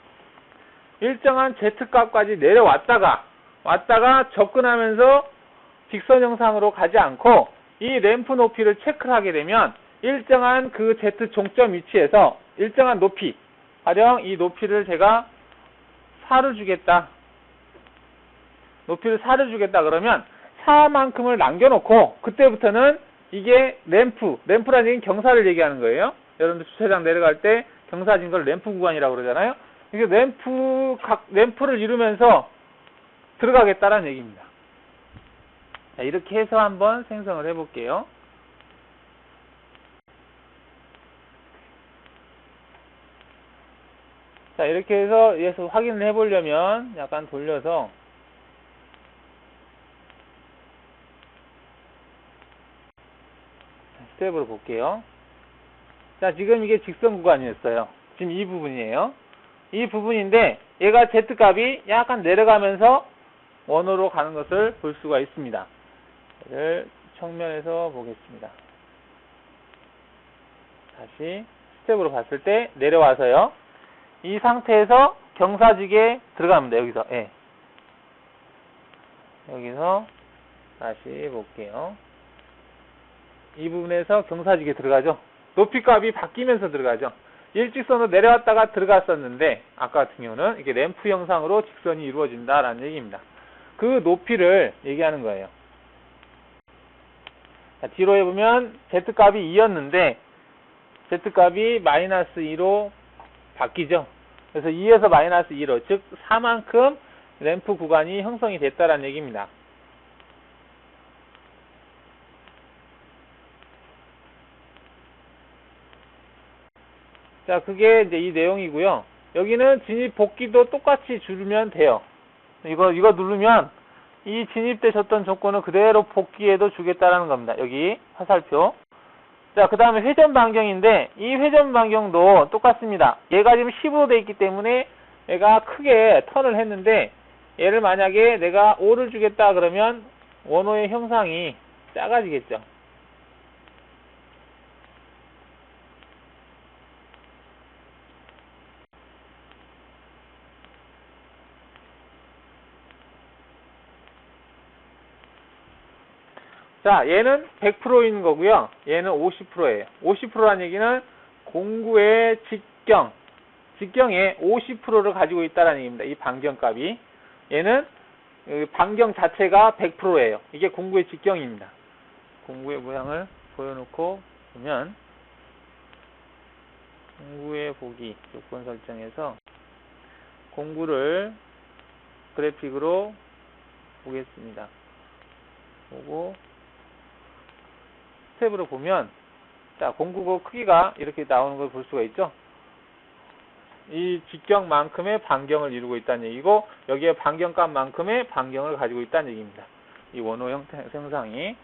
일정한 Z값까지 내려왔다가 접근하면서 직선 형상으로 가지 않고 이 램프 높이를 체크를 하게 되면 일정한 그 Z 종점 위치에서 일정한 높이, 가령 이 높이를 제가 4를 주겠다. 높이를 4를 주겠다 그러면 4만큼을 남겨놓고 그때부터는 이게 램프라는 얘기는 경사를 얘기하는 거예요. 여러분들 주차장 내려갈 때 경사진 걸 램프 구간이라고 그러잖아요. 이게 램프를 이루면서 들어가겠다라는 얘기입니다. 자, 이렇게 해서 한번 생성을 해볼게요. 자, 이렇게 해서 확인을 해보려면 약간 돌려서 스텝으로 볼게요. 자, 지금 이게 직선 구간이었어요. 지금 이 부분이에요. 이 부분인데 얘가 Z값이 약간 내려가면서 원호로 가는 것을 볼 수가 있습니다. 얘를 측면에서 보겠습니다. 다시 스텝으로 봤을 때 내려와서요. 이 상태에서 경사지게 들어갑니다. 여기서. 예. 여기서 다시 볼게요. 이 부분에서 경사지게 들어가죠. 높이 값이 바뀌면서 들어가죠. 일직선으로 내려왔다가 들어갔었는데 아까 같은 경우는 이렇게 램프 형상으로 직선이 이루어진다라는 얘기입니다. 그 높이를 얘기하는 거예요. 자, 뒤로 해보면 Z값이 2였는데 Z값이 마이너스 2로 바뀌죠. 그래서 2에서 마이너스 2로, 즉 4만큼 램프 구간이 형성이 됐다라는 얘기입니다. 자, 그게 이제 이 내용이고요. 여기는 진입 복귀도 똑같이 주면 돼요. 이거 누르면 이 진입되셨던 조건을 그대로 복귀해도 주겠다라는 겁니다. 여기 화살표. 자, 그 다음에 회전 반경인데 이 회전 반경도 똑같습니다. 얘가 지금 10으로 돼 있기 때문에 얘가 크게 턴을 했는데 얘를 만약에 내가 5를 주겠다 그러면 원호의 형상이 작아지겠죠. 자, 얘는 100%인 거고요. 얘는 50%예요. 50%라는 얘기는 공구의 직경의 50%를 가지고 있다는 얘기입니다. 이 반경값이. 얘는 반경 자체가 100%예요. 이게 공구의 직경입니다. 공구의 모양을 보여놓고 보면 공구의 보기 조건 설정에서 공구를 그래픽으로 보겠습니다. 보고 스텝으로 보면 자, 공구고 크기가 이렇게 나오는 걸 볼 수가 있죠. 이 직경만큼의 반경을 이루고 있다는 얘기고 여기에 반경값만큼의 반경을 가지고 있다는 얘기입니다. 이 원호 형상이.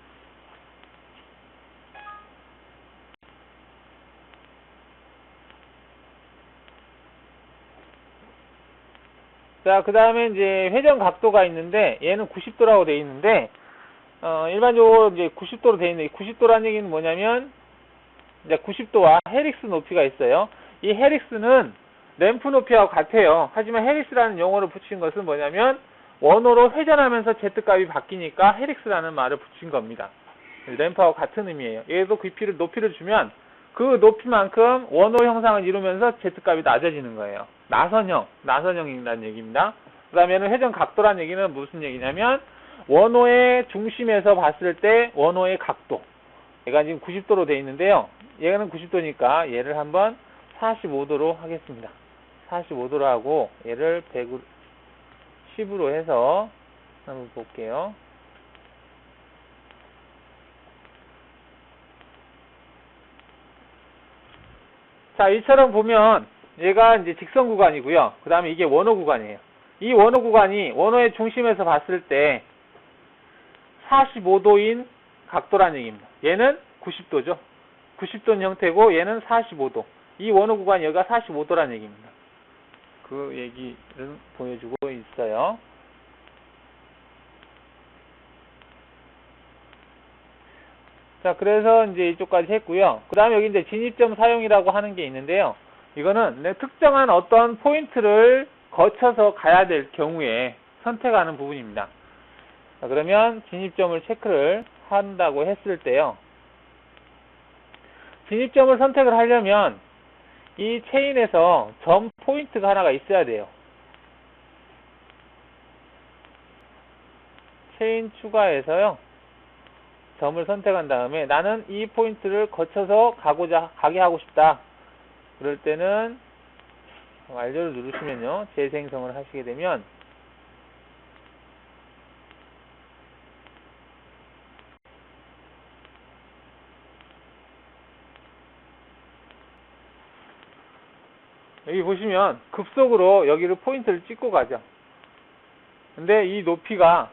자, 그 다음에 이제 회전 각도가 있는데 얘는 90도라고 되어 있는데 일반적으로 이제 90도로 되어 있는데 90도라는 얘기는 뭐냐면 이제 90도와 헬릭스 높이가 있어요. 이 헬릭스는 램프 높이하고 같아요. 하지만 헬릭스라는 용어를 붙인 것은 뭐냐면 원호로 회전하면서 Z값이 바뀌니까 헬릭스라는 말을 붙인 겁니다. 램프하고 같은 의미예요. 얘도 높이를 주면 그 높이만큼 원호 형상을 이루면서 Z값이 낮아지는 거예요. 나선형이라는 얘기입니다. 그 다음에는 회전 각도라는 얘기는 무슨 얘기냐면 원호의 중심에서 봤을 때 원호의 각도. 얘가 지금 90도로 되어 있는데요. 얘는 90도니까 얘를 한번 45도로 하겠습니다. 45도로 하고 얘를 10으로 해서 한번 볼게요. 자, 이처럼 보면 얘가 이제 직선 구간이고요. 그 다음에 이게 원호 구간이에요. 이 원호 구간이 원호의 중심에서 봤을 때 45도인 각도라는 얘기입니다. 얘는 90도죠. 90도인 형태고 얘는 45도. 이 원호 구간이 여기가 45도라는 얘기입니다. 그 얘기를 보여주고 있어요. 자, 그래서 이제 이쪽까지 했고요. 그 다음에 여기 이제 진입점 사용이라고 하는 게 있는데요. 이거는 특정한 어떤 포인트를 거쳐서 가야 될 경우에 선택하는 부분입니다. 자, 그러면 진입점을 체크를 한다고 했을 때요. 진입점을 선택을 하려면 이 체인에서 점 포인트가 하나가 있어야 돼요. 체인 추가해서요. 점을 선택한 다음에 나는 이 포인트를 거쳐서 가게 하고 싶다. 그럴 때는 완료를 누르시면요. 재생성을 하시게 되면 여기 보시면 급속으로 여기를 포인트를 찍고 가죠. 근데 이 높이가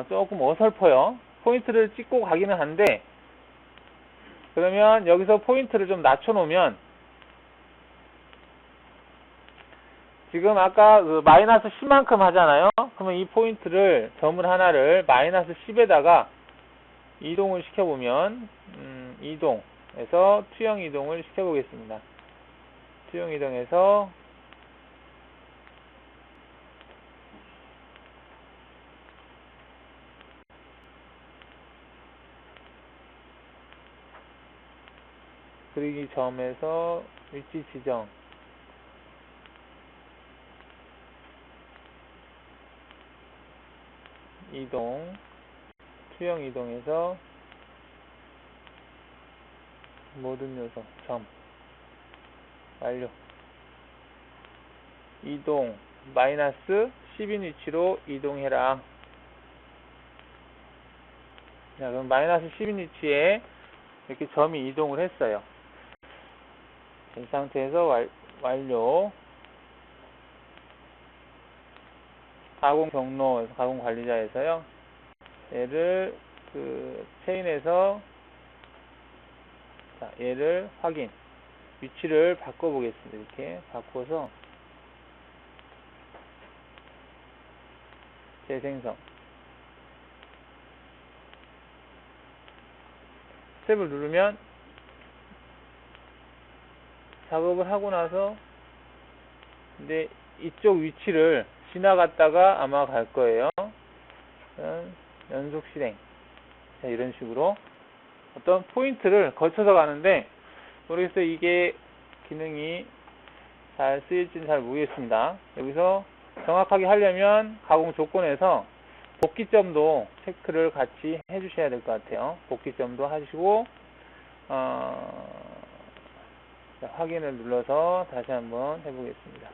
조금 어설퍼요. 포인트를 찍고 가기는 한데 그러면 여기서 포인트를 좀 낮춰 놓으면 지금 아까 그 마이너스 10만큼 하잖아요. 그러면 이 포인트를 점을 하나를 마이너스 10에다가 이동을 시켜보면 이동해서 투영 이동을 시켜보겠습니다. 투영 이동해서 그리기 점에서 위치 지정. 이동, 투영 이동에서 모든 요소, 점, 완료. 이동, 마이너스 10인 위치로 이동해라. 자, 그럼 마이너스 10인 위치에 이렇게 점이 이동을 했어요. 이 상태에서 완료. 가공 경로, 가공 관리자에서요. 얘를 체인에서 자, 얘를 확인. 위치를 바꿔보겠습니다. 이렇게 바꿔서 재생성. 스텝을 누르면 작업을 하고 나서 근데 이쪽 위치를 지나갔다가 아마 갈 거예요. 연속 실행. 자, 이런 식으로 어떤 포인트를 거쳐서 가는데 모르겠어요. 이게 기능이 잘 쓰일지는 잘 모르겠습니다. 여기서 정확하게 하려면 가공 조건에서 복귀점도 체크를 같이 해주셔야 될 것 같아요. 복귀점도 하시고 자, 확인을 눌러서 다시 한번 해보겠습니다.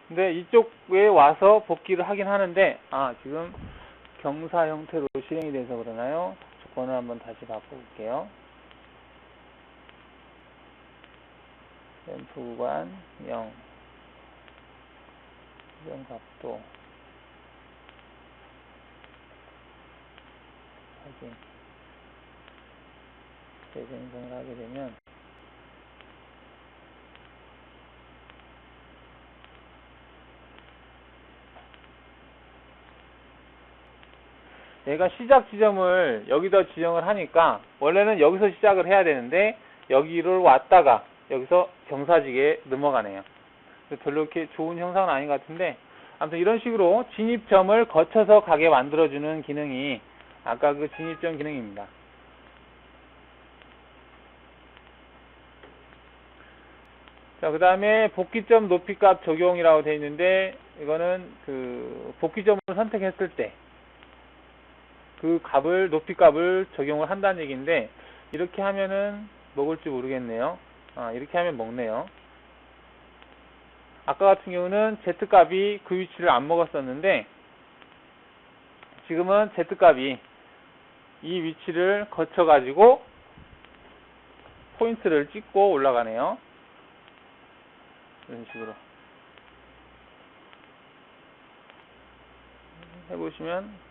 근데 이쪽에 와서 복귀를 하긴 하는데 지금 경사 형태로 실행이 돼서 그러나요? 조건을 한번 다시 바꿔볼게요. 램프 구간 0 수정 각도 확인 재생성을 하게 되면 얘가 시작 지점을 여기다 지정을 하니까 원래는 여기서 시작을 해야 되는데 여기를 왔다가 여기서 경사지게 넘어가네요. 별로 이렇게 좋은 형상은 아닌 것 같은데 아무튼 이런 식으로 진입점을 거쳐서 가게 만들어주는 기능이 아까 그 진입점 기능입니다. 자, 그 다음에 복귀점 높이값 적용이라고 되어 있는데 이거는 그 복귀점을 선택했을 때 그 값을 높이값을 적용을 한다는 얘기인데 이렇게 하면은 먹을지 모르겠네요. 이렇게 하면 먹네요. 아까 같은 경우는 Z값이 그 위치를 안 먹었었는데 지금은 Z값이 이 위치를 거쳐 가지고 포인트를 찍고 올라가네요. 이런 식으로 해보시면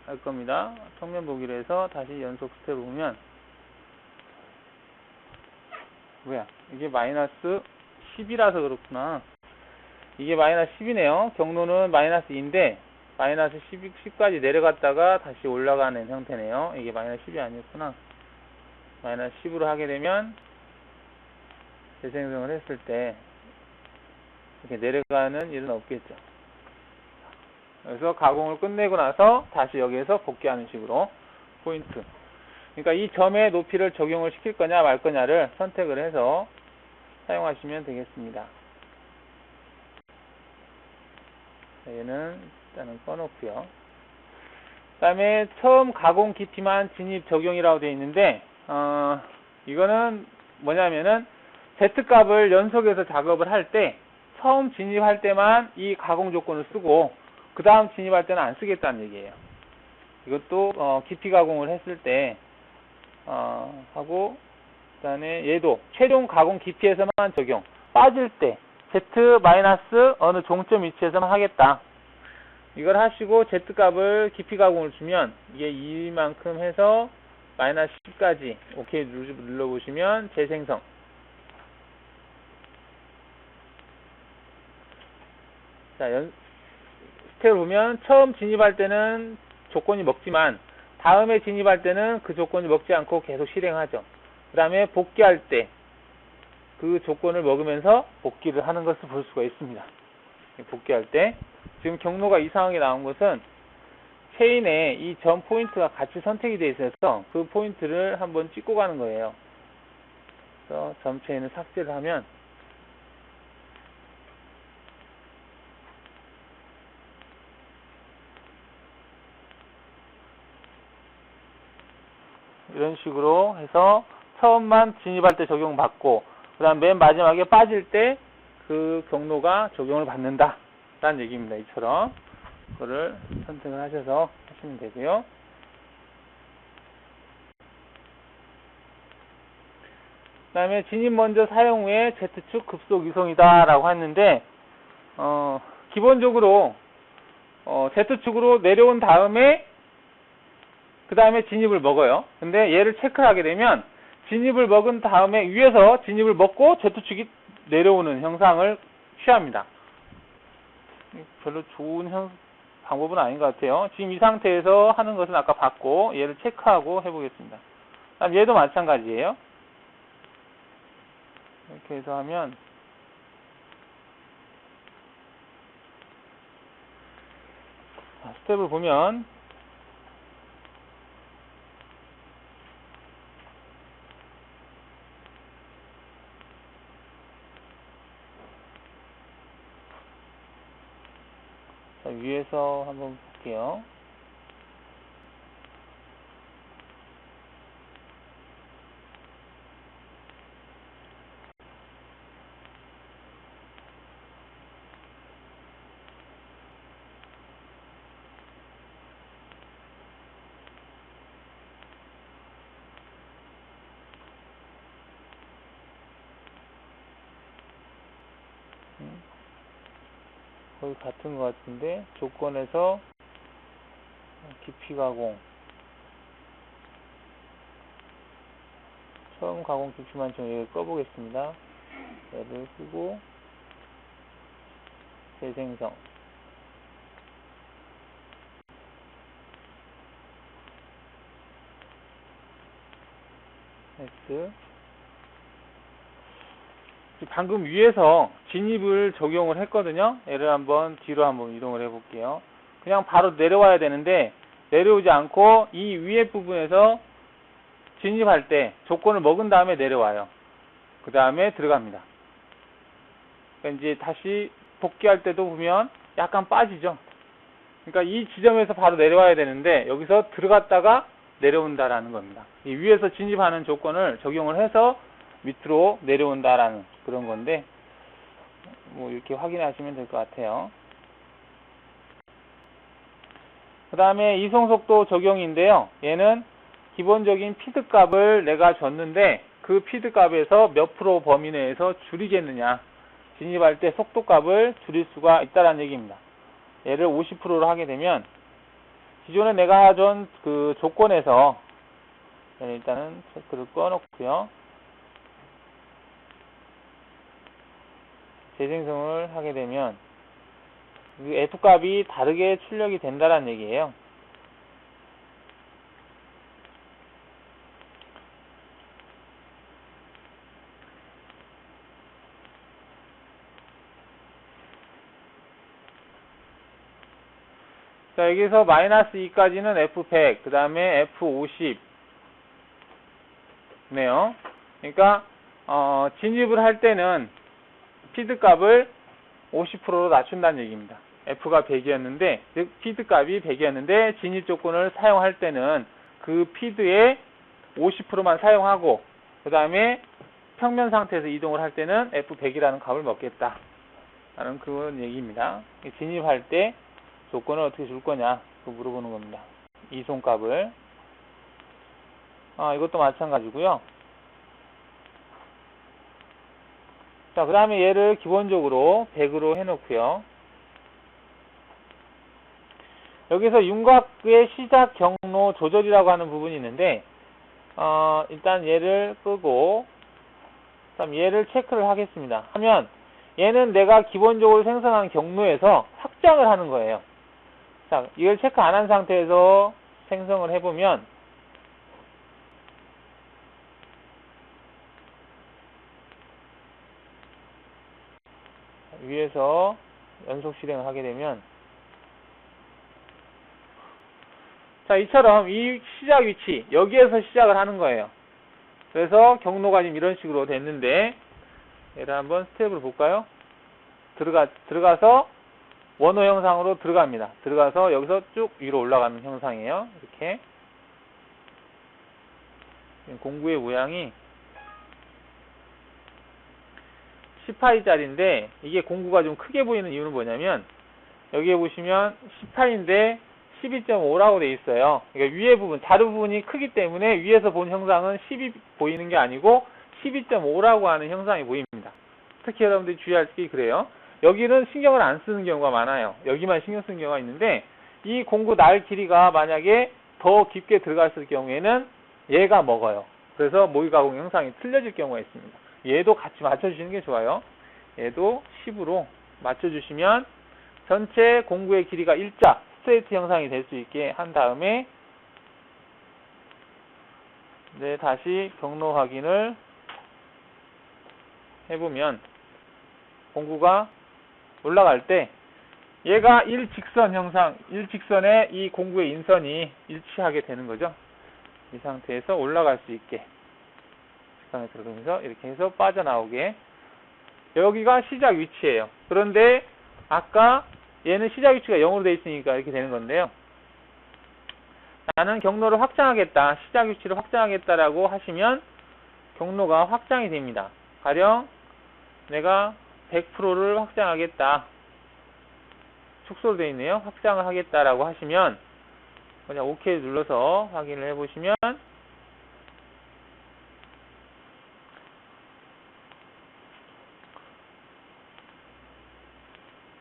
알 겁니다. 정면 보기로 해서 다시 연속 스텝 보면 뭐야 이게 마이너스 10이라서 그렇구나. 이게 마이너스 10이네요. 경로는 마이너스 2인데 마이너스 10까지 내려갔다가 다시 올라가는 형태네요. 이게 마이너스 10이 아니었구나. 마이너스 10으로 하게 되면 재생성을 했을 때 이렇게 내려가는 일은 없겠죠. 그래서 가공을 끝내고 나서 다시 여기에서 복귀하는 식으로 포인트. 그러니까 이 점의 높이를 적용을 시킬 거냐 말 거냐를 선택을 해서 사용하시면 되겠습니다. 얘는 일단은 꺼놓고요. 그 다음에 처음 가공 깊이만 진입 적용이라고 되어 있는데 이거는 뭐냐면은 Z값을 연속해서 작업을 할 때 처음 진입할 때만 이 가공 조건을 쓰고 그 다음 진입할 때는 안 쓰겠다는 얘기예요. 이것도 깊이 가공을 했을 때 하고 그 다음에 얘도 최종 가공 깊이에서만 적용. 빠질 때 Z 마이너스 어느 종점 위치에서만 하겠다. 이걸 하시고 Z값을 깊이 가공을 주면 이게 2만큼 해서 마이너스 10까지 오케이 눌러보시면 재생성. 자, 스텝을 보면 처음 진입할 때는 조건이 먹지만 다음에 진입할 때는 그 조건이 먹지 않고 계속 실행하죠. 그 다음에 복귀할 때 그 조건을 먹으면서 복귀를 하는 것을 볼 수가 있습니다. 복귀할 때 지금 경로가 이상하게 나온 것은 체인에 이 전 포인트가 같이 선택이 되어 있어서 그 포인트를 한번 찍고 가는 거예요. 그래서 점 체인을 삭제를 하면 이런 식으로 해서 처음만 진입할 때 적용받고 그 다음 맨 마지막에 빠질 때 그 경로가 적용을 받는다 라는 얘기입니다. 이처럼 그거를 선택을 하셔서 하시면 되고요. 그 다음에 진입 먼저 사용 후에 Z축 급속 이송이다 라고 했는데 기본적으로 Z축으로 내려온 다음에 그 다음에 진입을 먹어요. 근데 얘를 체크를 하게 되면 진입을 먹은 다음에 위에서 진입을 먹고 Z축이 내려오는 형상을 취합니다. 별로 좋은 방법은 아닌 것 같아요. 지금 이 상태에서 하는 것은 아까 봤고 얘를 체크하고 해보겠습니다. 그다음 얘도 마찬가지예요. 이렇게 해서 하면 스텝을 보면 자, 위에서 한번 볼게요. 거의 같은 것 같은데 조건에서 깊이 가공 처음 가공 깊이만 좀 여기 꺼보겠습니다. 얘를 끄고 재생성 S 방금 위에서 진입을 적용을 했거든요. 얘를 한번 뒤로 한번 이동을 해 볼게요. 그냥 바로 내려와야 되는데 내려오지 않고 이 위에 부분에서 진입할 때 조건을 먹은 다음에 내려와요. 그 다음에 들어갑니다. 그러니까 이제 다시 복귀할 때도 보면 약간 빠지죠. 그러니까 이 지점에서 바로 내려와야 되는데 여기서 들어갔다가 내려온다라는 겁니다. 이 위에서 진입하는 조건을 적용을 해서 밑으로 내려온다라는 그런 건데 뭐 이렇게 확인하시면 될 것 같아요. 그 다음에 이송속도 적용인데요. 얘는 기본적인 피드 값을 내가 줬는데 그 피드 값에서 몇 프로 범위 내에서 줄이겠느냐, 진입할 때 속도 값을 줄일 수가 있다는 얘기입니다. 얘를 50%로 하게 되면 기존에 내가 준 그 조건에서 일단은 체크를 꺼놓고요. 재생성을 하게 되면 F값이 다르게 출력이 된다는 얘기예요. 자, 여기서 마이너스 2까지는 F100, 그 다음에 F50 네요. 그러니까 진입을 할 때는 피드 값을 50%로 낮춘다는 얘기입니다. F가 100이었는데, 즉 피드 값이 100이었는데 진입 조건을 사용할 때는 그 피드의 50%만 사용하고 그 다음에 평면 상태에서 이동을 할 때는 F100이라는 값을 먹겠다 라는 그런 얘기입니다. 진입할 때 조건을 어떻게 줄 거냐 그거 물어보는 겁니다. 이송값을 이것도 마찬가지고요. 자, 그 다음에 얘를 기본적으로 100으로 해놓고요. 여기서 윤곽의 시작 경로 조절이라고 하는 부분이 있는데 일단 얘를 끄고 그다음 얘를 체크를 하겠습니다. 하면 얘는 내가 기본적으로 생성한 경로에서 확장을 하는 거예요. 자, 이걸 체크 안 한 상태에서 생성을 해보면 위에서 연속 실행을 하게 되면, 자, 이처럼 이 시작 위치, 여기에서 시작을 하는 거예요. 그래서 경로가 지금 이런 식으로 됐는데, 얘를 한번 스텝으로 볼까요? 들어가서 원호 형상으로 들어갑니다. 들어가서 여기서 쭉 위로 올라가는 형상이에요. 이렇게. 공구의 모양이 18짜리인데, 이게 공구가 좀 크게 보이는 이유는 뭐냐면, 여기에 보시면 18인데 12.5라고 돼 있어요. 그러니까 위에 부분, 자루 부분이 크기 때문에 위에서 본 형상은 10이 보이는 게 아니고 12.5라고 하는 형상이 보입니다. 특히 여러분들이 주의할 게 그래요. 여기는 신경을 안 쓰는 경우가 많아요. 여기만 신경 쓰는 경우가 있는데, 이 공구 날 길이가 만약에 더 깊게 들어갔을 경우에는 얘가 먹어요. 그래서 모의 가공 형상이 틀려질 경우가 있습니다. 얘도 같이 맞춰주시는 게 좋아요. 얘도 10으로 맞춰주시면 전체 공구의 길이가 일자, 스트레이트 형상이 될 수 있게 한 다음에, 네, 다시 경로 확인을 해보면 공구가 올라갈 때 얘가 일직선 형상, 일직선에 이 공구의 인선이 일치하게 되는 거죠. 이 상태에서 올라갈 수 있게 직선에 들어가면서 이렇게 해서 빠져나오게. 여기가 시작 위치예요. 그런데 아까 얘는 시작 위치가 0으로 되어 있으니까 이렇게 되는 건데요. 나는 경로를 확장하겠다, 시작 위치를 확장하겠다라고 하시면 경로가 확장이 됩니다. 가령 내가 100%를 확장하겠다, 축소로 되어 있네요. 확장을 하겠다라고 하시면 그냥 OK 눌러서 확인을 해보시면,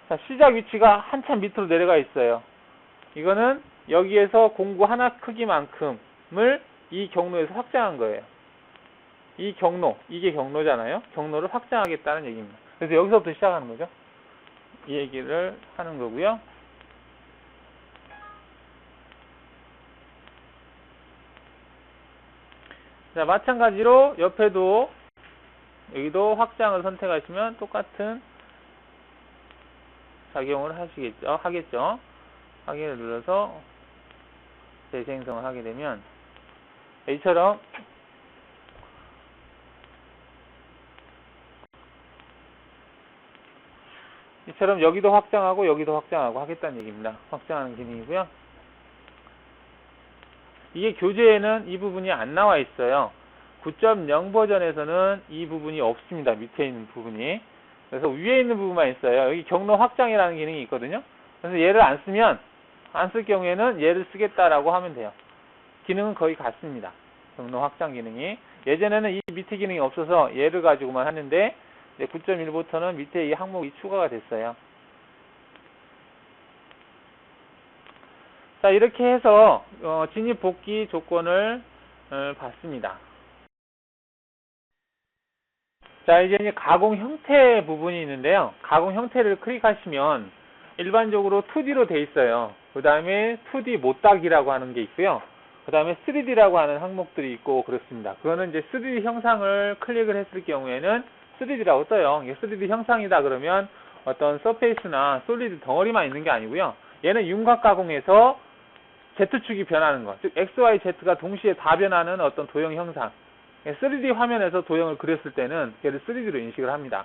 자, 시작 위치가 한참 밑으로 내려가 있어요. 이거는 여기에서 공구 하나 크기만큼을 이 경로에서 확장한 거예요. 이 경로, 이게 경로잖아요. 경로를 확장하겠다는 얘기입니다. 그래서 여기서부터 시작하는 거죠. 이 얘기를 하는 거고요. 자, 마찬가지로 옆에도 여기도 확장을 선택하시면 똑같은 작용을 하겠죠. 확인을 눌러서 재생성을 하게 되면 이처럼 여기도 확장하고 여기도 확장하고 하겠다는 얘기입니다. 확장하는 기능이고요. 이게 교재에는 이 부분이 안 나와 있어요. 9.0 버전에서는 이 부분이 없습니다. 밑에 있는 부분이. 그래서 위에 있는 부분만 있어요. 여기 경로 확장이라는 기능이 있거든요. 그래서 얘를 안 쓰면, 안 쓸 경우에는 얘를 쓰겠다라고 하면 돼요. 기능은 거의 같습니다. 경로 확장 기능이. 예전에는 이 밑에 기능이 없어서 얘를 가지고만 하는데, 9.1부터는 밑에 이 항목이 추가가 됐어요. 자, 이렇게 해서 진입 복귀 조건을 봤습니다. 자, 이제 가공 형태 부분이 있는데요. 가공 형태를 클릭하시면 일반적으로 2D로 돼 있어요. 그 다음에 2D 못따기라고 하는 게 있고요. 그 다음에 3D라고 하는 항목들이 있고 그렇습니다. 그거는 이제 3D 형상을 클릭을 했을 경우에는 3D라고 떠요. 이게 3D 형상이다 그러면 어떤 서페이스나 솔리드 덩어리만 있는 게 아니고요. 얘는 윤곽 가공에서 Z축이 변하는 것, 즉 X, Y, Z가 동시에 다 변하는 어떤 도형 형상. 3D 화면에서 도형을 그렸을 때는 걔를 3D로 인식을 합니다.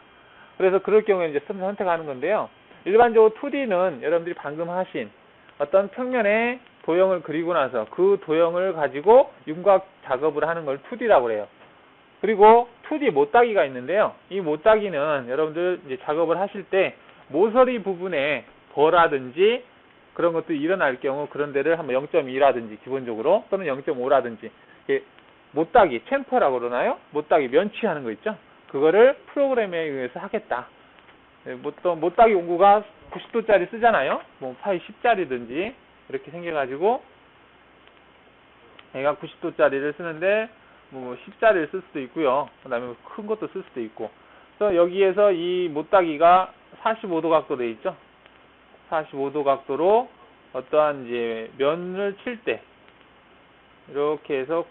그래서 그럴 경우에 이제 선택하는 건데요. 일반적으로 2D는 여러분들이 방금 하신 어떤 평면에 도형을 그리고 나서 그 도형을 가지고 윤곽 작업을 하는 걸 2D라고 해요. 그리고 2D 못따기가 있는데요. 이 못따기는 여러분들 이제 작업을 하실 때 모서리 부분에 버라든지 그런 것들이 일어날 경우 그런 데를 한번 0.2라든지 기본적으로 또는 0.5라든지 못따기, 챔퍼라고 그러나요? 못따기, 면치하는 거 있죠? 그거를 프로그램에 의해서 하겠다. 못따기 공구가 90도짜리 쓰잖아요? 뭐 파이 10짜리든지 이렇게 생겨가지고 얘가 90도짜리를 쓰는데 뭐 10짜리를 쓸 수도 있고요. 그 다음에 큰 것도 쓸 수도 있고. 그래서 여기에서 이 못따기가 45도 각도 돼 있죠? 45도 각도로 어떠한 이제 면을 칠 때 이렇게 해서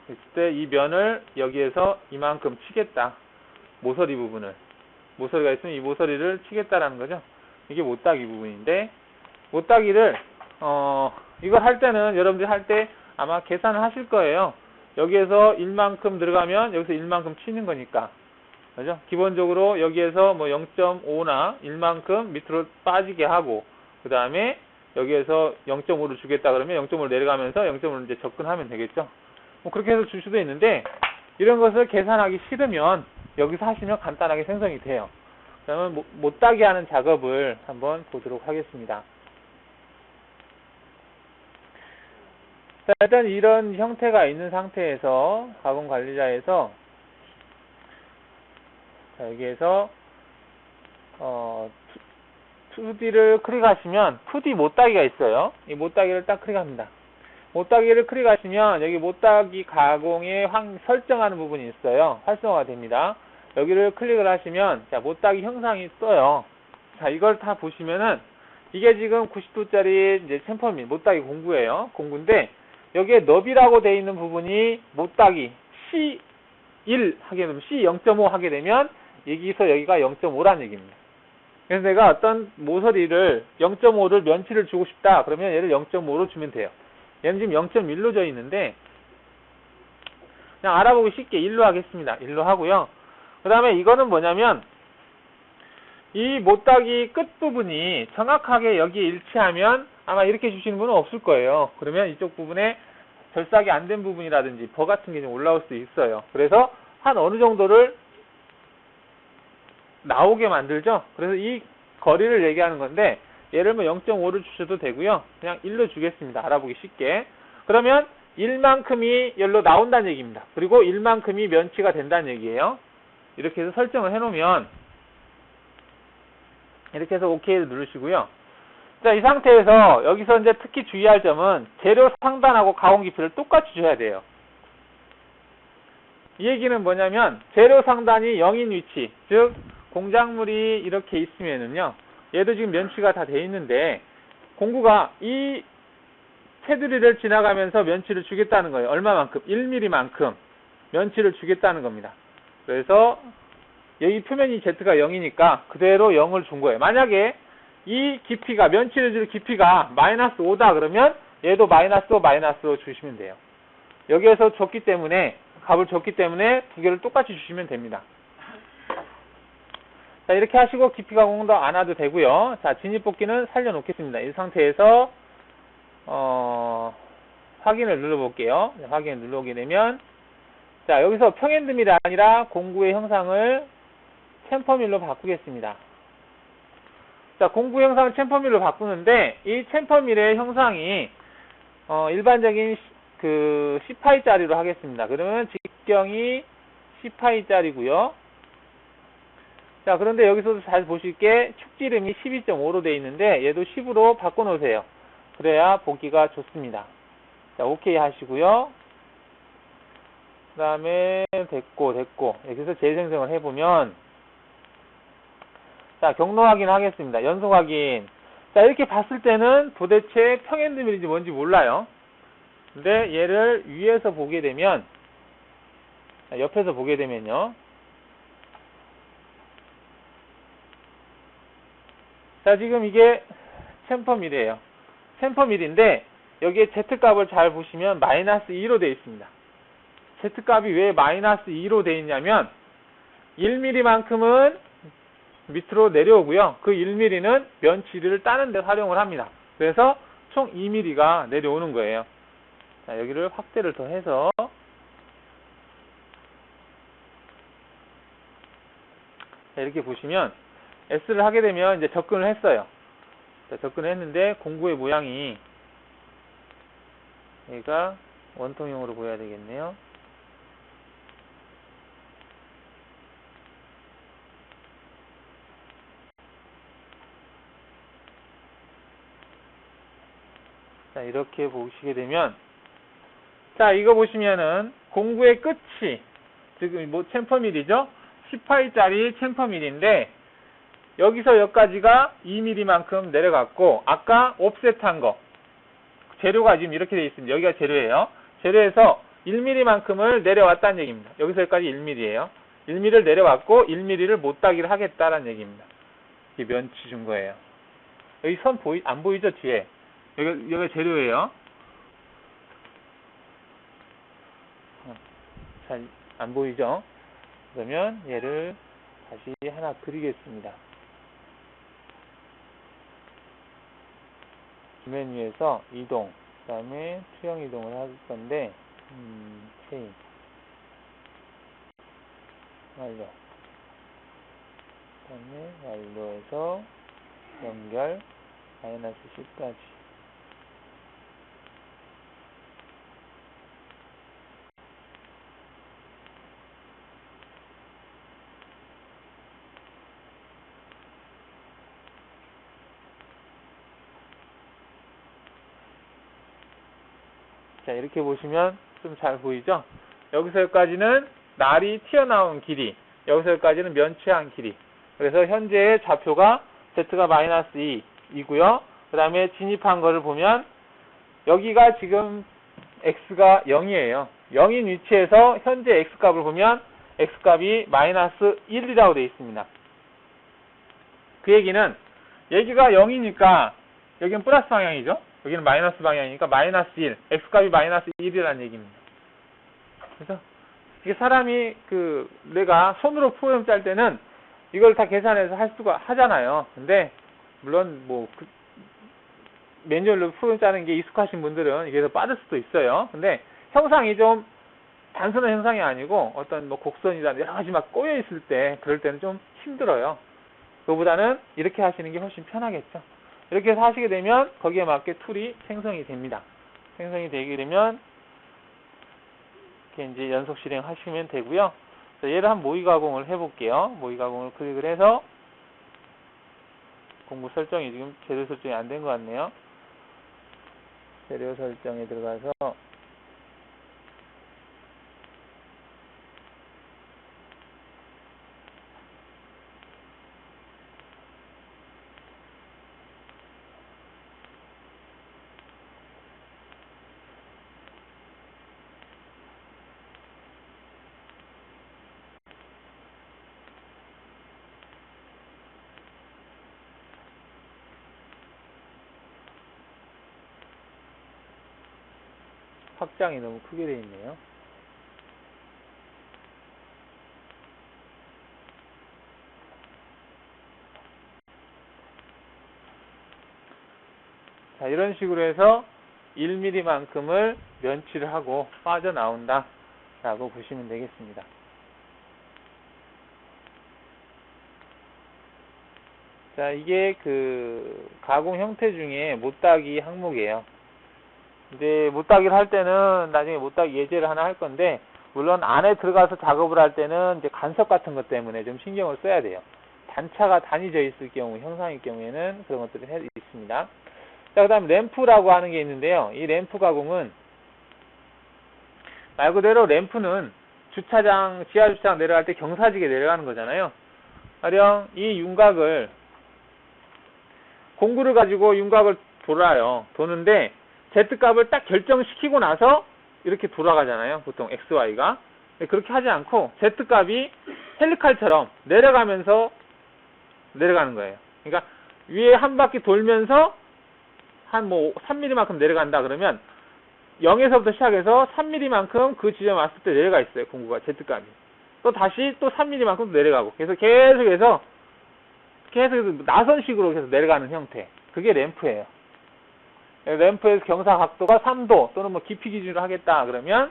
했을 때 이 면을 여기에서 이만큼 치겠다. 모서리 부분을. 모서리가 있으면 이 모서리를 치겠다라는 거죠. 이게 못따기 부분인데, 못따기를 이걸 할 때는 여러분들이 할 때 아마 계산을 하실 거예요. 여기에서 1만큼 들어가면 여기서 1만큼 치는 거니까. 그죠? 기본적으로 여기에서 뭐 0.5나 1만큼 밑으로 빠지게 하고, 그 다음에 여기에서 0.5를 주겠다 그러면 0.5를 내려가면서 0.5를 이제 접근하면 되겠죠? 뭐 그렇게 해서 줄 수도 있는데, 이런 것을 계산하기 싫으면 여기서 하시면 간단하게 생성이 돼요. 그러면 못따기 하는 작업을 한번 보도록 하겠습니다. 자, 일단 이런 형태가 있는 상태에서 가공관리자에서 자, 여기에서 2D를 클릭하시면 2D 못따기가 있어요. 이 못따기를 딱 클릭합니다. 못따기를 클릭하시면 여기 못따기 가공에 설정하는 부분이 있어요. 활성화가 됩니다. 여기를 클릭을 하시면 자, 못따기 형상이 떠요. 자, 이걸 다 보시면은 이게 지금 90도짜리 이제 챔퍼밀 못따기 공구예요. 공구인데 여기에 너비라고 되어 있는 부분이 못따기 C1 하게 되면 C0.5 하게 되면 여기서 여기가 0.5라는 얘기입니다. 그래서 내가 어떤 모서리를 0.5를 면치를 주고 싶다. 그러면 얘를 0.5로 주면 돼요. 얘는 지금 0.1로 져 있는데 그냥 알아보기 쉽게 1로 하겠습니다. 1로 하고요. 그 다음에 이거는 뭐냐면 이 못따기 끝부분이 정확하게 여기에 일치하면 아마 이렇게 주시는 분은 없을 거예요. 그러면 이쪽 부분에 절삭이 안 된 부분이라든지 버 같은 게 좀 올라올 수 있어요. 그래서 한 어느 정도를 나오게 만들죠. 그래서 이 거리를 얘기하는 건데 얘를 뭐 0.5를 주셔도 되고요. 그냥 1로 주겠습니다. 알아보기 쉽게. 그러면 1만큼이 열로 나온다는 얘기입니다. 그리고 1만큼이 면치가 된다는 얘기예요. 이렇게 해서 설정을 해놓으면 이렇게 해서 OK를 누르시고요. 자, 이 상태에서 여기서 이제 특히 주의할 점은 재료 상단하고 가공 깊이를 똑같이 줘야 돼요. 이 얘기는 뭐냐면 재료 상단이 0인 위치, 즉 공작물이 이렇게 있으면은요, 얘도 지금 면치가 다 돼 있는데 공구가 이 테두리를 지나가면서 면치를 주겠다는 거예요. 얼마만큼? 1mm만큼 면치를 주겠다는 겁니다. 그래서 여기 표면이 Z가 0이니까 그대로 0을 준 거예요. 만약에 이 깊이가, 면치를 줄 깊이가 마이너스 5다 그러면 얘도 마이너스 5, 마이너스 5 주시면 돼요. 여기에서 줬기 때문에, 값을 줬기 때문에 두 개를 똑같이 주시면 됩니다. 자, 이렇게 하시고 깊이 가공도 안 해도 되고요. 자, 진입뽑기는 살려놓겠습니다. 이 상태에서 확인을 눌러볼게요. 확인을 눌러오게 되면 자, 여기서 평행드밀이 아니라 공구의 형상을 챔퍼밀로 바꾸겠습니다. 자, 공구 형상을 챔퍼밀로 바꾸는데 이 챔퍼밀의 형상이 일반적인 그 10파이짜리로 하겠습니다. 그러면 직경이 10파이짜리고요. 자, 그런데 여기서도 잘 보실게 축지름이 12.5로 되어 있는데 얘도 10으로 바꿔 놓으세요. 그래야 보기가 좋습니다. 자, OK 하시고요. 그 다음에 됐고 여기서 재생성을 해보면 자, 경로 확인 하겠습니다. 연속 확인. 자, 이렇게 봤을 때는 도대체 평행드밀인지 뭔지 몰라요. 근데 얘를 위에서 보게 되면, 옆에서 보게 되면요. 자, 지금 이게 챔퍼밀이에요. 챔퍼밀인데 여기에 Z값을 잘 보시면 마이너스 2로 되어 있습니다. Z값이 왜 마이너스 2로 되어 있냐면 1mm만큼은 밑으로 내려오고요. 그 1mm는 면치를 따는 데 활용을 합니다. 그래서 총 2mm가 내려오는 거예요. 자, 여기를 확대를 더 해서 자, 이렇게 보시면 S를 하게 되면 이제 접근을 했어요. 자, 접근을 했는데 공구의 모양이 얘가 원통형으로 보여야 되겠네요. 자, 이렇게 보시게 되면 자, 이거 보시면은 공구의 끝이 지금 뭐 챔퍼밀이죠? 10파이짜리 챔퍼밀인데 여기서 여기까지가 2mm만큼 내려갔고 아까 옵셋한 거 재료가 지금 이렇게 되어 있습니다. 여기가 재료예요. 재료에서 1mm만큼을 내려왔다는 얘기입니다. 여기서 여기까지 1mm예요. 1mm를 내려왔고 1mm를 못따기를 하겠다라는 얘기입니다. 이게 면치 준 거예요. 여기 선 안 보이죠? 뒤에. 여기가 재료예요. 잘 안 보이죠? 그러면 얘를 다시 하나 그리겠습니다. 지면 위에서 이동, 그 다음에 투영 이동을 할 건데, 체인, 완료. 그 다음에 완료해서 연결, 마이너스 10까지. 자, 이렇게 보시면 좀 잘 보이죠? 여기서 여기까지는 날이 튀어나온 길이, 여기서 여기까지는 면치한 길이. 그래서 현재의 좌표가 Z가 마이너스 2이고요. 그 다음에 진입한 거를 보면 여기가 지금 X가 0이에요. 0인 위치에서 현재 X값을 보면 X값이 마이너스 1이라고 되어 있습니다. 그 얘기는 여기가 0이니까 여기는 플러스 방향이죠. 여기는 마이너스 방향이니까 마이너스 1, X값이 마이너스 1이라는 얘기입니다. 그래서 이게 사람이 내가 손으로 프로그램 짤 때는 이걸 다 계산해서 할 수가 하잖아요. 근데 물론 매뉴얼로 프로그램 짜는 게 익숙하신 분들은 이게 더 빠를 수도 있어요. 근데 형상이 좀 단순한 형상이 아니고 어떤 곡선이나 여러 가지 막 꼬여 있을 때 그럴 때는 좀 힘들어요. 그거보다는 이렇게 하시는 게 훨씬 편하겠죠. 이렇게 해서 하시게 되면 거기에 맞게 툴이 생성이 됩니다. 생성이 되게 되면 이렇게 이제 연속 실행하시면 되고요. 자, 얘를 한 모의 가공을 해볼게요. 모의 가공을 클릭을 해서 공부 설정이 지금 재료 설정이 안 된 것 같네요. 재료 설정에 들어가서 확장이 너무 크게 되어 있네요. 자, 이런 식으로 해서 1mm만큼을 면치를 하고 빠져나온다 라고 보시면 되겠습니다. 자, 이게 가공 형태 중에 못따기 항목이에요. 이제 못따기를 할 때는 나중에 못따기 예제를 하나 할 건데, 물론 안에 들어가서 작업을 할 때는 이제 간섭 같은 것 때문에 좀 신경을 써야 돼요. 단차가 단위져 있을 경우, 형상일 경우에는 그런 것들이 있습니다. 자, 그 다음 램프라고 하는 게 있는데요. 이 램프 가공은 말 그대로 램프는 주차장, 지하 주차장 내려갈 때 경사지게 내려가는 거잖아요. 가령 이 윤곽을 공구를 가지고 윤곽을 도는데 Z값을 딱 결정시키고 나서 이렇게 돌아가잖아요. 보통 XY가. 그렇게 하지 않고 Z값이 헬리칼처럼 내려가면서 내려가는 거예요. 그러니까 위에 한 바퀴 돌면서 한 3mm만큼 내려간다 그러면 0에서부터 시작해서 3mm만큼 그 지점에 왔을 때 내려가 있어요. 공구가 Z값이. 또 다시 또 3mm만큼 내려가고 그래서 계속해서 나선식으로 계속 내려가는 형태. 그게 램프예요. 램프에서 경사 각도가 3도 또는 깊이 기준으로 하겠다 그러면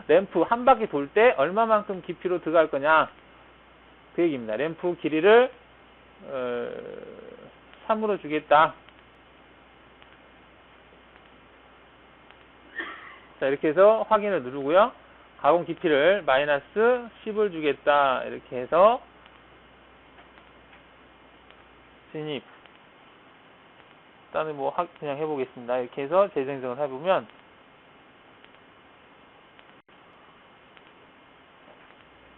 램프 한 바퀴 돌 때 얼마만큼 깊이로 들어갈 거냐 그 얘기입니다. 램프 길이를 3으로 주겠다. 자, 이렇게 해서 확인을 누르고요. 가공 깊이를 마이너스 10을 주겠다. 이렇게 해서 진입. 일단은 그냥 해보겠습니다. 이렇게 해서 재생성을 해보면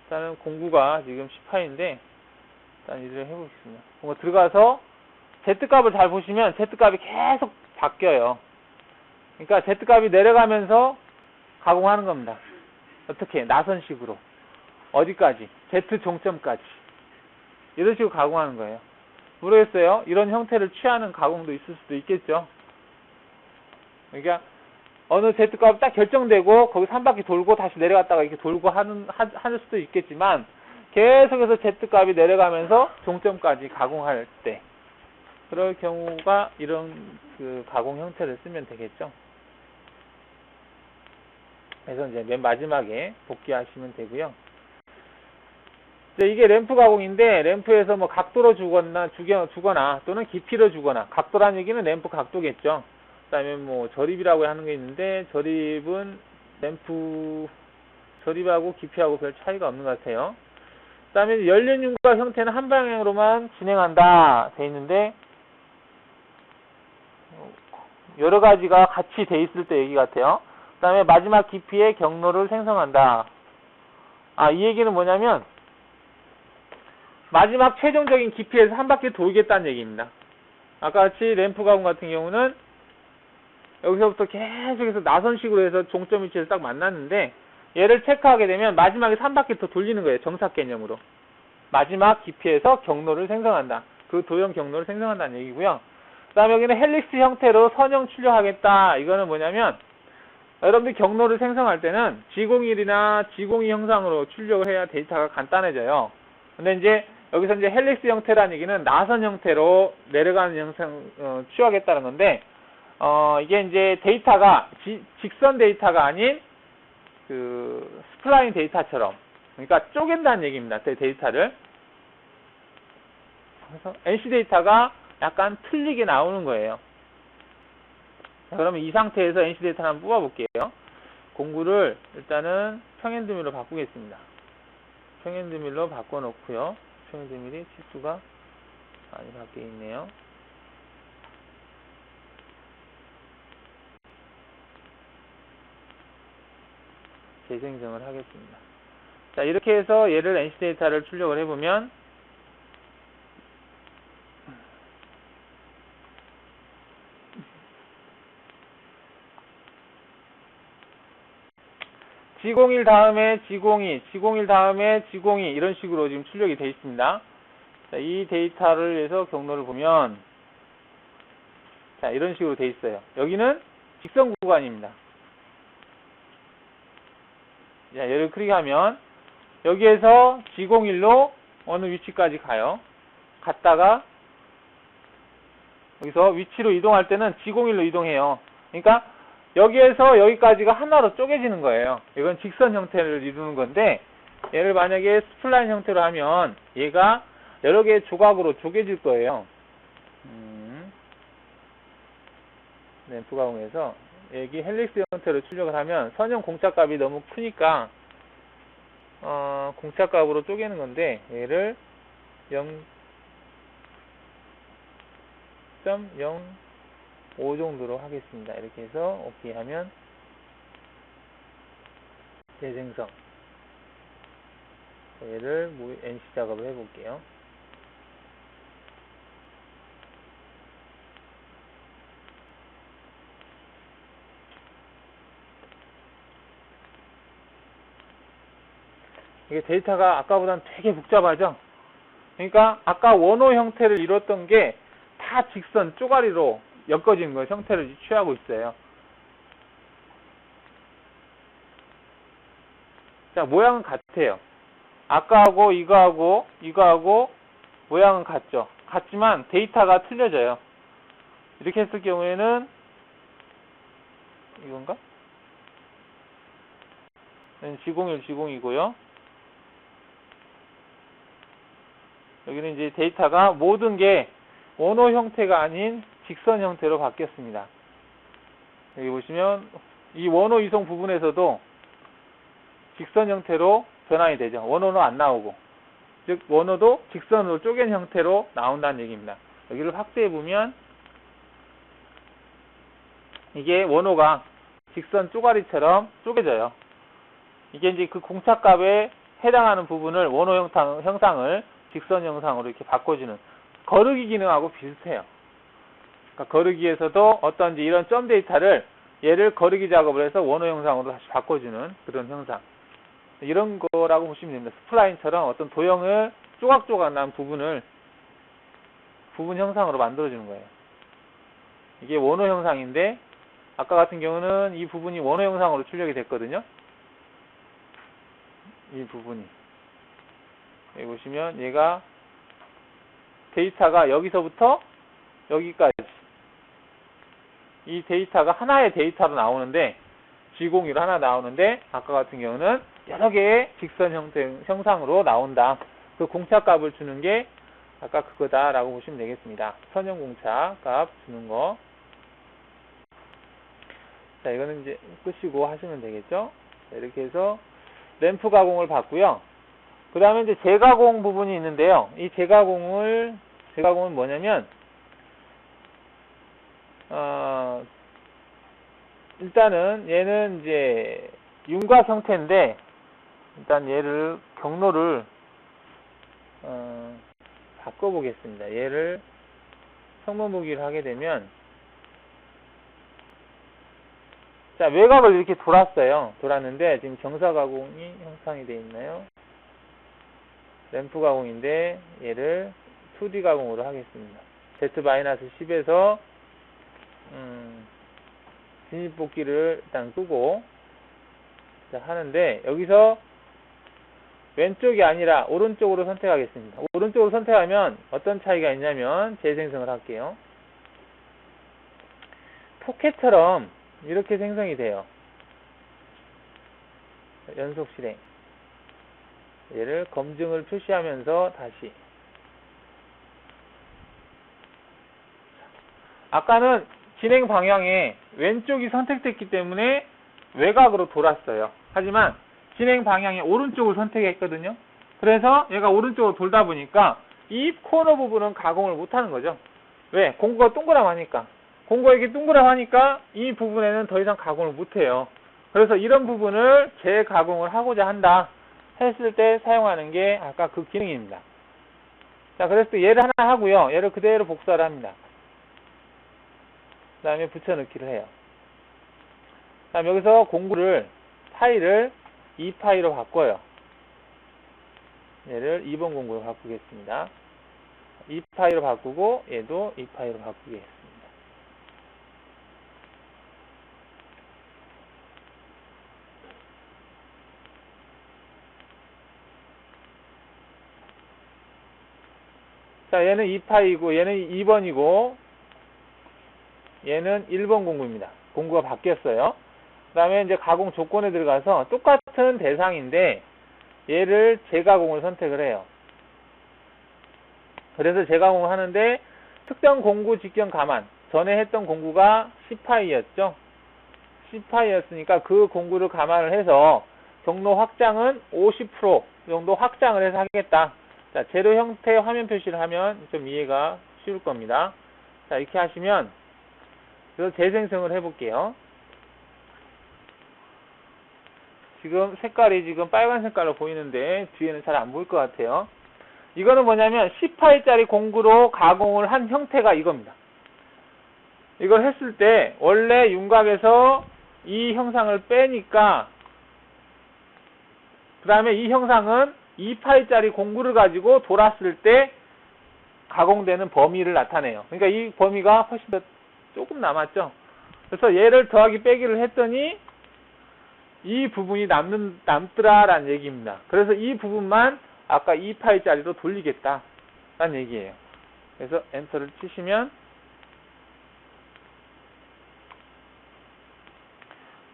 일단은 공구가 지금 18인데 일단 이대로 해보겠습니다. 뭔가 들어가서 Z값을 잘 보시면 Z값이 계속 바뀌어요. 그러니까 Z값이 내려가면서 가공하는 겁니다. 어떻게? 나선식으로. 어디까지? Z 종점까지. 이런 식으로 가공하는 거예요. 모르겠어요. 이런 형태를 취하는 가공도 있을 수도 있겠죠. 그러니까 어느 Z값이 딱 결정되고 거기서 한 바퀴 돌고 다시 내려갔다가 이렇게 돌고 할 수도 있겠지만 계속해서 Z값이 내려가면서 종점까지 가공할 때 그럴 경우가 이런 그 가공 형태를 쓰면 되겠죠. 그래서 이제 맨 마지막에 복귀하시면 되고요. 이게 램프 가공인데 램프에서 뭐 각도로 주거나 또는 깊이로 주거나 각도라는 얘기는 램프 각도겠죠. 그다음에 뭐 저립이라고 하는 게 있는데 저립은 램프 저립하고 깊이하고 별 차이가 없는 것 같아요. 그다음에 열린 윤곽 형태는 한 방향으로만 진행한다 돼 있는데 여러 가지가 같이 돼 있을 때 얘기 같아요. 그다음에 마지막 깊이의 경로를 생성한다. 이 얘기는 뭐냐면 마지막 최종적인 깊이에서 한 바퀴 돌겠다는 얘기입니다. 아까 같이 램프 가공 같은 경우는 여기서부터 계속해서 나선식으로 해서 종점 위치에서 딱 만났는데 얘를 체크하게 되면 마지막에 한 바퀴 더 돌리는 거예요. 정삭 개념으로. 마지막 깊이에서 경로를 생성한다. 그 도형 경로를 생성한다는 얘기고요. 그 다음에 여기는 헬릭스 형태로 선형 출력하겠다. 이거는 뭐냐면 여러분들이 경로를 생성할 때는 G01이나 G02 형상으로 출력을 해야 데이터가 간단해져요. 근데 이제 여기서 이제 헬릭스 형태라는 얘기는 나선 형태로 내려가는 형상 취하겠다는 건데 이게 이제 데이터가 직선 데이터가 아닌 그 스플라인 데이터처럼 그러니까 쪼갠다는 얘기입니다. 데이터를. 그래서 NC 데이터가 약간 틀리게 나오는 거예요. 자, 그러면 이 상태에서 NC 데이터를 한번 뽑아볼게요. 공구를 일단은 평행드밀로 바꾸겠습니다. 평행드밀로 바꿔놓고요. 평행드밀이 치수가 많이 바뀌어 있네요. 재생성을 하겠습니다. 자, 이렇게 해서 얘를 NC 데이터를 출력을 해보면 G01 다음에 G02, G01 다음에 G02 이런 식으로 지금 출력이 되어 있습니다. 자, 이 데이터를 해서 경로를 보면 자, 이런 식으로 되어 있어요. 여기는 직선 구간입니다. 자, 얘를 클릭하면 여기에서 G01로 어느 위치까지 가요. 갔다가 여기서 위치로 이동할 때는 G01로 이동해요. 그러니까 여기에서 여기까지가 하나로 쪼개지는 거예요. 이건 직선 형태를 이루는 건데 얘를 만약에 스플라인 형태로 하면 얘가 여러 개의 조각으로 쪼개질 거예요. 램프 가공에서 여기 헬릭스 형태로 출력을 하면 선형 공차값이 너무 크니까 공차값으로 쪼개는 건데 얘를 0.05 정도로 하겠습니다. 이렇게 해서 오케이 하면 재생성 얘를 NC 작업을 해볼게요. 이게 데이터가 아까보다는 되게 복잡하죠? 그러니까 아까 원호 형태를 이뤘던 게 다 직선 쪼가리로 엮어진 거 형태를 취하고 있어요. 자, 모양은 같아요. 아까하고 이거하고 모양은 같죠. 같지만 데이터가 틀려져요. 이렇게 했을 경우에는 이건가? G01, G02고요. 여기는 이제 데이터가 모든 게 원호 형태가 아닌 직선 형태로 바뀌었습니다. 여기 보시면 이 원호 이송 부분에서도 직선 형태로 변환이 되죠. 원호는 안 나오고 즉 원호도 직선으로 쪼갠 형태로 나온다는 얘기입니다. 여기를 확대해 보면 이게 원호가 직선 쪼가리처럼 쪼개져요. 이게 이제 그 공차값에 해당하는 부분을 원호 형상을 직선 형상으로 이렇게 바꿔주는 거르기 기능하고 비슷해요. 그러니까 거르기에서도 어떤 이제 이런 점 데이터를 얘를 거르기 작업을 해서 원호 형상으로 다시 바꿔주는 그런 형상. 이런 거라고 보시면 됩니다. 스플라인처럼 어떤 도형을 조각조각 난 부분 형상으로 만들어주는 거예요. 이게 원호 형상인데 아까 같은 경우는 이 부분이 원호 형상으로 출력이 됐거든요. 이 부분이 여기 보시면 얘가 데이터가 여기서부터 여기까지 이 데이터가 하나의 데이터로 나오는데 G01 하나 나오는데 아까 같은 경우는 여러 개의 직선 형상으로 나온다. 그 공차 값을 주는 게 아까 그거다라고 보시면 되겠습니다. 선형 공차 값 주는 거. 자, 이거는 이제 끄시고 하시면 되겠죠. 자, 이렇게 해서 램프 가공을 받고요. 그 다음에 이제 재가공 부분이 있는데요. 이 재가공은 뭐냐면, 일단은 얘는 이제 윤곽 형태인데, 일단 얘를 경로를, 바꿔보겠습니다. 얘를 성분 보기를 하게 되면, 자, 외곽을 이렇게 돌았는데, 지금 정사 가공이 형성이 되어 있나요? 램프 가공인데, 얘를 2D 가공으로 하겠습니다. Z-10에서, 진입복귀를 일단 끄고, 자, 하는데, 여기서 왼쪽이 아니라 오른쪽으로 선택하겠습니다. 오른쪽으로 선택하면 어떤 차이가 있냐면, 재생성을 할게요. 포켓처럼 이렇게 생성이 돼요. 연속 실행. 얘를 검증을 표시하면서 다시. 아까는 진행 방향에 왼쪽이 선택됐기 때문에 외곽으로 돌았어요. 하지만 진행 방향에 오른쪽을 선택했거든요. 그래서 얘가 오른쪽으로 돌다 보니까 이 코너 부분은 가공을 못하는 거죠. 왜? 공구가 동그라하니까. 공구가 이렇게 동그라하니까 이 부분에는 더 이상 가공을 못해요. 그래서 이런 부분을 재가공을 하고자 한다 했을 때 사용하는 게 아까 그 기능입니다. 자, 그래서 또 얘를 하나 하고요. 얘를 그대로 복사를 합니다. 그 다음에 붙여넣기를 해요. 그 다음 여기서 파일을 2파이로 바꿔요. 얘를 2번 공구로 바꾸겠습니다. 2파이로 바꾸고 얘도 2파이로 바꾸겠습니다. 자, 얘는 2파이고 얘는 2번이고 얘는 1번 공구입니다. 공구가 바뀌었어요. 그 다음에 이제 가공 조건에 들어가서 똑같은 대상인데 얘를 재가공을 선택을 해요. 그래서 재가공을 하는데 특정 공구 직경 감안, 전에 했던 공구가 10파이였죠. 10파이였으니까 그 공구를 감안을 해서 경로 확장은 50% 정도 확장을 해서 하겠다. 자, 재료 형태 화면 표시를 하면 좀 이해가 쉬울 겁니다. 자, 이렇게 하시면 그래서 재생성을 해볼게요. 지금 색깔이 지금 빨간 색깔로 보이는데 뒤에는 잘 안 보일 것 같아요. 이거는 뭐냐면 10파이짜리 공구로 가공을 한 형태가 이겁니다. 이걸 했을 때 원래 윤곽에서 이 형상을 빼니까 그 다음에 이 형상은 2파이짜리 공구를 가지고 돌았을 때 가공되는 범위를 나타내요. 그러니까 이 범위가 훨씬 더 조금 남았죠. 그래서 얘를 더하기 빼기를 했더니 이 부분이 남더라라는 얘기입니다. 그래서 이 부분만 아까 2파이짜리로 돌리겠다 라는 얘기예요. 그래서 엔터를 치시면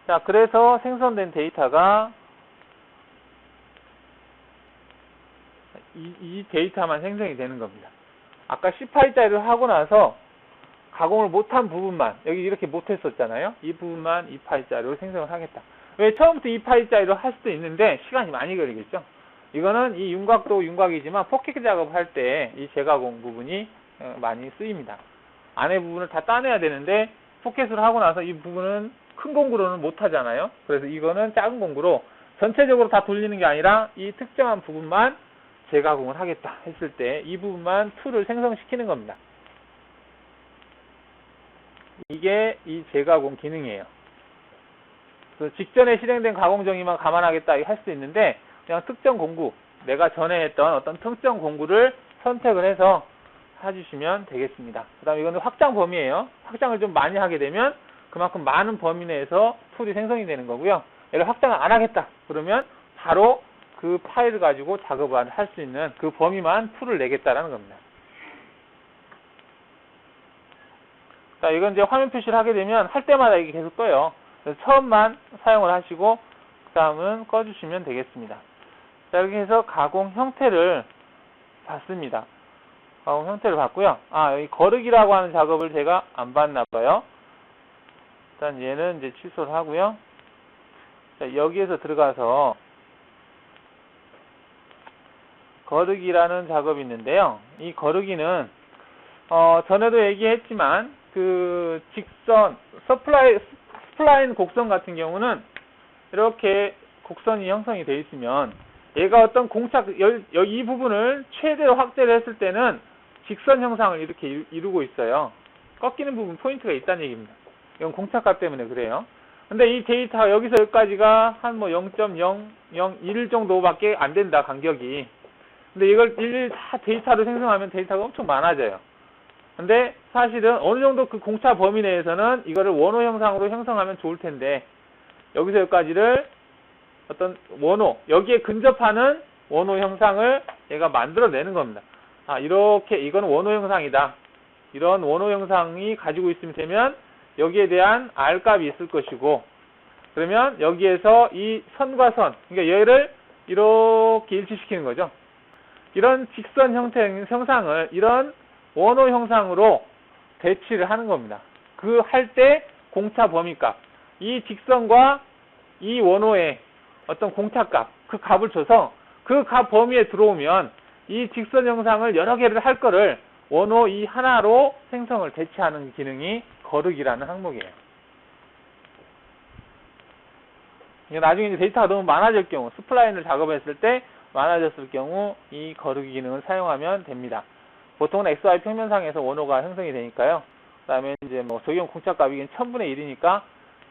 자, 그래서 생성된 데이터가 이 데이터만 생성이 되는 겁니다. 아까 10파이짜리를 하고 나서 가공을 못한 부분만, 여기 이렇게 못했었잖아요. 이 부분만 2파이짜리로 생성을 하겠다. 왜? 처음부터 2파이짜리로 할 수도 있는데 시간이 많이 걸리겠죠. 이거는 이 윤곽도 윤곽이지만 포켓 작업할 때 이 재가공 부분이 많이 쓰입니다. 안에 부분을 다 따내야 되는데 포켓을 하고 나서 이 부분은 큰 공구로는 못 하잖아요. 그래서 이거는 작은 공구로 전체적으로 다 돌리는 게 아니라 이 특정한 부분만 재가공을 하겠다 했을 때 이 부분만 툴을 생성시키는 겁니다. 이게 이 재가공 기능이에요. 그 직전에 실행된 가공 정의만 감안하겠다 할 수 있는데, 그냥 특정 공구, 내가 전에 했던 어떤 특정 공구를 선택을 해서 해주시면 되겠습니다. 그 다음에 이거는 확장 범위예요. 확장을 좀 많이 하게 되면 그만큼 많은 범위 내에서 툴이 생성이 되는 거고요. 얘를 확장을 안 하겠다 그러면 바로 그 파일을 가지고 작업을 할 수 있는 그 범위만 툴을 내겠다라는 겁니다. 자, 이건 이제 화면 표시를 하게 되면 할 때마다 이게 계속 떠요. 그래서 처음만 사용을 하시고 그 다음은 꺼주시면 되겠습니다. 자, 이렇게 해서 가공 형태를 봤습니다. 가공 형태를 봤고요. 여기 거르기라고 하는 작업을 제가 안 봤나 봐요. 일단 얘는 이제 취소를 하고요. 자, 여기에서 들어가서 거르기라는 작업이 있는데요. 이 거르기는 전에도 얘기했지만 그 직선 스플라인 곡선 같은 경우는 이렇게 곡선이 형성이 되어 있으면 얘가 어떤 공차 이 부분을 최대로 확대를 했을 때는 직선 형상을 이렇게 이루고 있어요. 꺾이는 부분 포인트가 있다는 얘기입니다. 이건 공차값 때문에 그래요. 근데 이 데이터 여기서 여기까지가 한 뭐 0.001 정도밖에 안 된다, 간격이. 근데 이걸 일일이 다 데이터로 생성하면 데이터가 엄청 많아져요. 근데 사실은 어느 정도 그 공차 범위 내에서는 이거를 원호 형상으로 형성하면 좋을 텐데, 여기서 여기까지를 어떤 원호, 여기에 근접하는 원호 형상을 얘가 만들어내는 겁니다. 이렇게 이건 원호 형상이다. 이런 원호 형상이 가지고 있으면 되면 여기에 대한 R 값이 있을 것이고, 그러면 여기에서 이 선과 선, 그러니까 얘를 이렇게 일치시키는 거죠. 이런 직선 형상을 이런 원호 형상으로 배치를 하는 겁니다. 그 할 때 공차 범위값, 이 직선과 이 원호의 어떤 공차값, 그 값을 줘서 그 값 범위에 들어오면 이 직선 형상을 여러 개를 할 거를 원호 이 하나로 생성을 대체하는 기능이 거르기라는 항목이에요. 나중에 이제 데이터가 너무 많아질 경우, 스플라인을 작업했을 때 많아졌을 경우 이 거르기 기능을 사용하면 됩니다. 보통은 XY 평면상에서 원호가 형성이 되니까요. 그 다음에 이제 뭐 적용 공차값이 1000분의 1이니까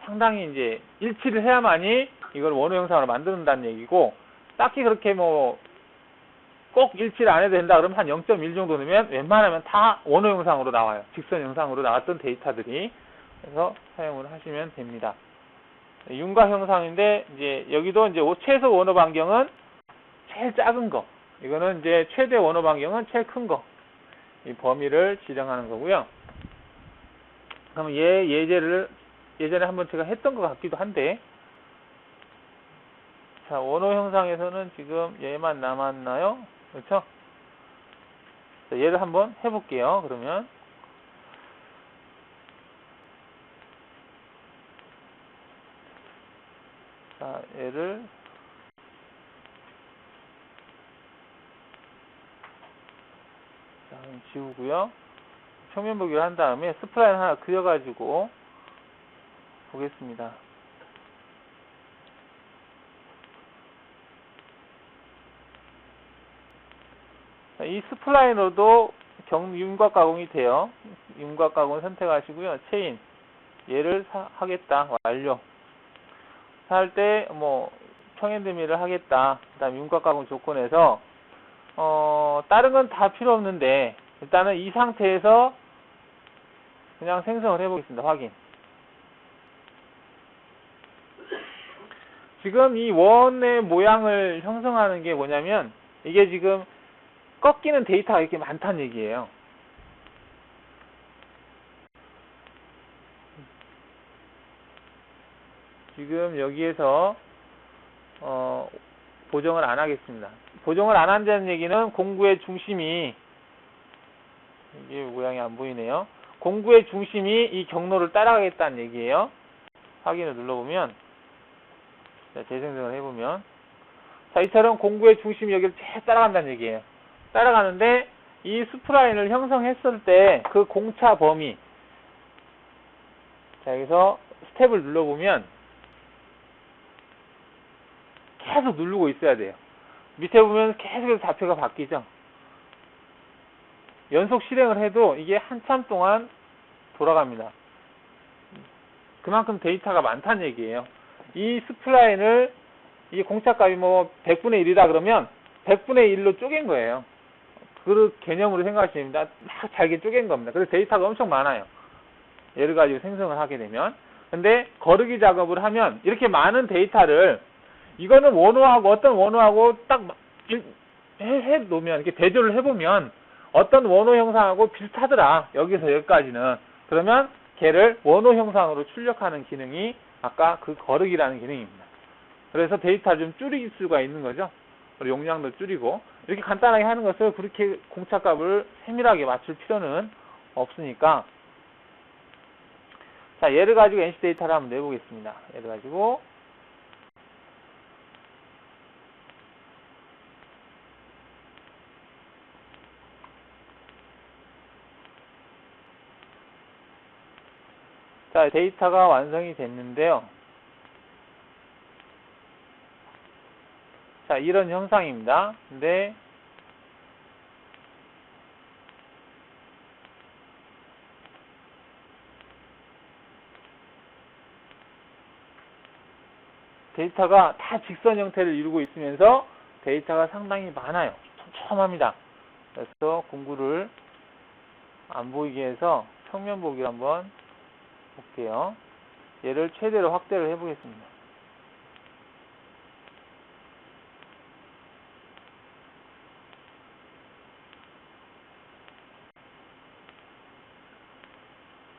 상당히 이제 일치를 해야만이 이걸 원호 형상으로 만든다는 얘기고, 딱히 그렇게 뭐 꼭 일치를 안 해도 된다 그러면 한 0.1 정도 넣으면 웬만하면 다 원호 형상으로 나와요. 직선 형상으로 나왔던 데이터들이. 그래서 사용을 하시면 됩니다. 윤곽 형상인데, 이제 여기도 이제 최소 원호 반경은 제일 작은 거, 이거는 이제 최대 원호 반경은 제일 큰 거, 이 범위를 지정하는 거고요. 그럼 예제를 예전에 한번 제가 했던 것 같기도 한데, 자, 원호 형상에서는 지금 얘만 남았나요? 그렇죠? 자, 얘를 한번 해볼게요. 그러면 자, 얘를 자, 지우고요. 평면 보기를 한 다음에 스프라인 하나 그려가지고 보겠습니다. 자, 이 스플라인으로도 윤곽 가공이 돼요. 윤곽 가공 선택하시고요. 체인 얘를 하겠다. 완료. 할 때 뭐 평행대미를 하겠다. 그다음 윤곽 가공 조건에서 다른 건 다 필요 없는데 일단은 이 상태에서 그냥 생성을 해보겠습니다. 확인. 지금 이 원의 모양을 형성하는 게 뭐냐면, 이게 지금 꺾이는 데이터가 이렇게 많다는 얘기예요. 지금 여기에서 보정을 안 하겠습니다. 보정을 안 한다는 얘기는 공구의 중심이, 이게 모양이 안 보이네요. 공구의 중심이 이 경로를 따라가겠다는 얘기예요. 확인을 눌러보면, 자, 재생성을 해보면, 자, 이처럼 공구의 중심이 여기를 쭉 따라간다는 얘기예요. 따라가는데 이 스프라인을 형성했을 때 그 공차 범위, 자, 여기서 스텝을 눌러보면 계속 누르고 있어야 돼요. 밑에 보면 계속해서 좌표가 바뀌죠. 연속 실행을 해도 이게 한참 동안 돌아갑니다. 그만큼 데이터가 많다는 얘기예요. 이 스플라인을 이 공차값이 뭐 100분의 1이다 그러면 100분의 1로 쪼갠 거예요. 그 개념으로 생각하시면 됩니다. 막 잘게 쪼갠 겁니다. 그래서 데이터가 엄청 많아요. 얘를 가지고 생성을 하게 되면. 근데 거르기 작업을 하면 이렇게 많은 데이터를 이거는 원호하고 어떤 원호하고 딱 해 놓으면 이렇게 대조를 해보면 어떤 원호 형상하고 비슷하더라. 여기서 여기까지는. 그러면 걔를 원호 형상으로 출력하는 기능이 아까 그 거르기라는 기능입니다. 그래서 데이터를 좀 줄일 수가 있는 거죠. 용량도 줄이고 이렇게 간단하게 하는 것을 그렇게 공차값을 세밀하게 맞출 필요는 없으니까. 자, 얘를 가지고 NC 데이터를 한번 내보겠습니다. 얘를 가지고 자, 데이터가 완성이 됐는데요. 자, 이런 형상입니다. 근데 데이터가 다 직선 형태를 이루고 있으면서 데이터가 상당히 많아요. 촘촘합니다. 그래서 공구를 안 보이게 해서 평면 보기를 한번 볼게요. 얘를 최대로 확대를 해보겠습니다.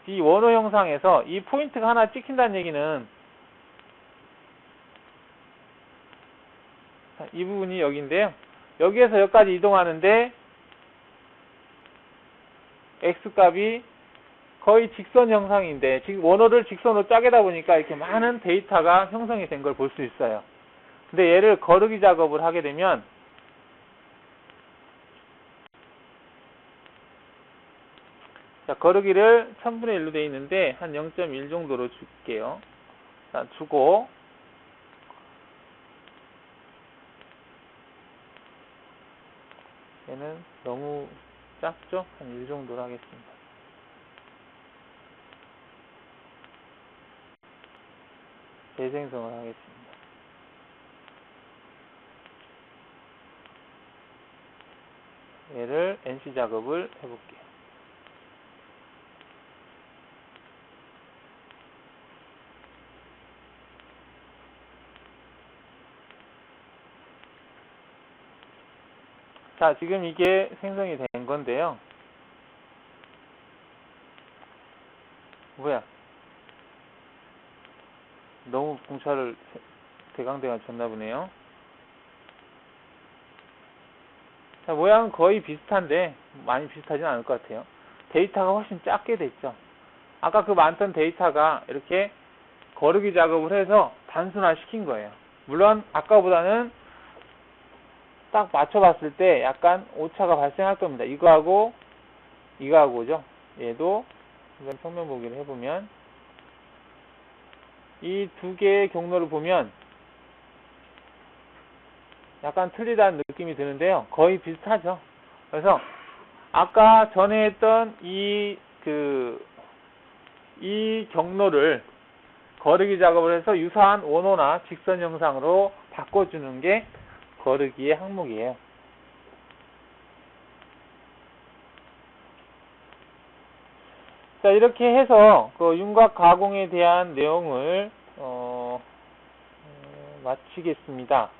이 원호 형상에서 이 포인트가 하나 찍힌다는 얘기는 이 부분이 여기인데요. 여기에서 여기까지 이동하는데 X값이 거의 직선 형상인데 원호를 직선으로 짜게다 보니까 이렇게 많은 데이터가 형성이 된 걸 볼 수 있어요. 근데 얘를 거르기 작업을 하게 되면 자, 거르기를 1000분의 1로 되어 있는데 한 0.1 정도로 줄게요. 자, 주고 얘는 너무 작죠? 한 1 정도로 하겠습니다. 재생성을 하겠습니다. 얘를 NC 작업을 해볼게요. 자, 지금 이게 생성이 된 건데요. 뭐야? 너무 공차를 대강대강 줬나 보네요. 자, 모양은 거의 비슷한데 많이 비슷하진 않을 것 같아요. 데이터가 훨씬 작게 됐죠. 아까 그 많던 데이터가 이렇게 거르기 작업을 해서 단순화 시킨 거예요. 물론 아까보다는 딱 맞춰봤을 때 약간 오차가 발생할 겁니다. 이거하고 이거하고죠. 얘도 이건 평면 보기를 해보면 이 두 개의 경로를 보면 약간 틀리다는 느낌이 드는데요. 거의 비슷하죠. 그래서 아까 전에 했던 이 경로를 거르기 작업을 해서 유사한 원호나 직선 형상으로 바꿔주는 게 거르기의 항목이에요. 자, 이렇게 해서 그 윤곽 가공에 대한 내용을 마치겠습니다.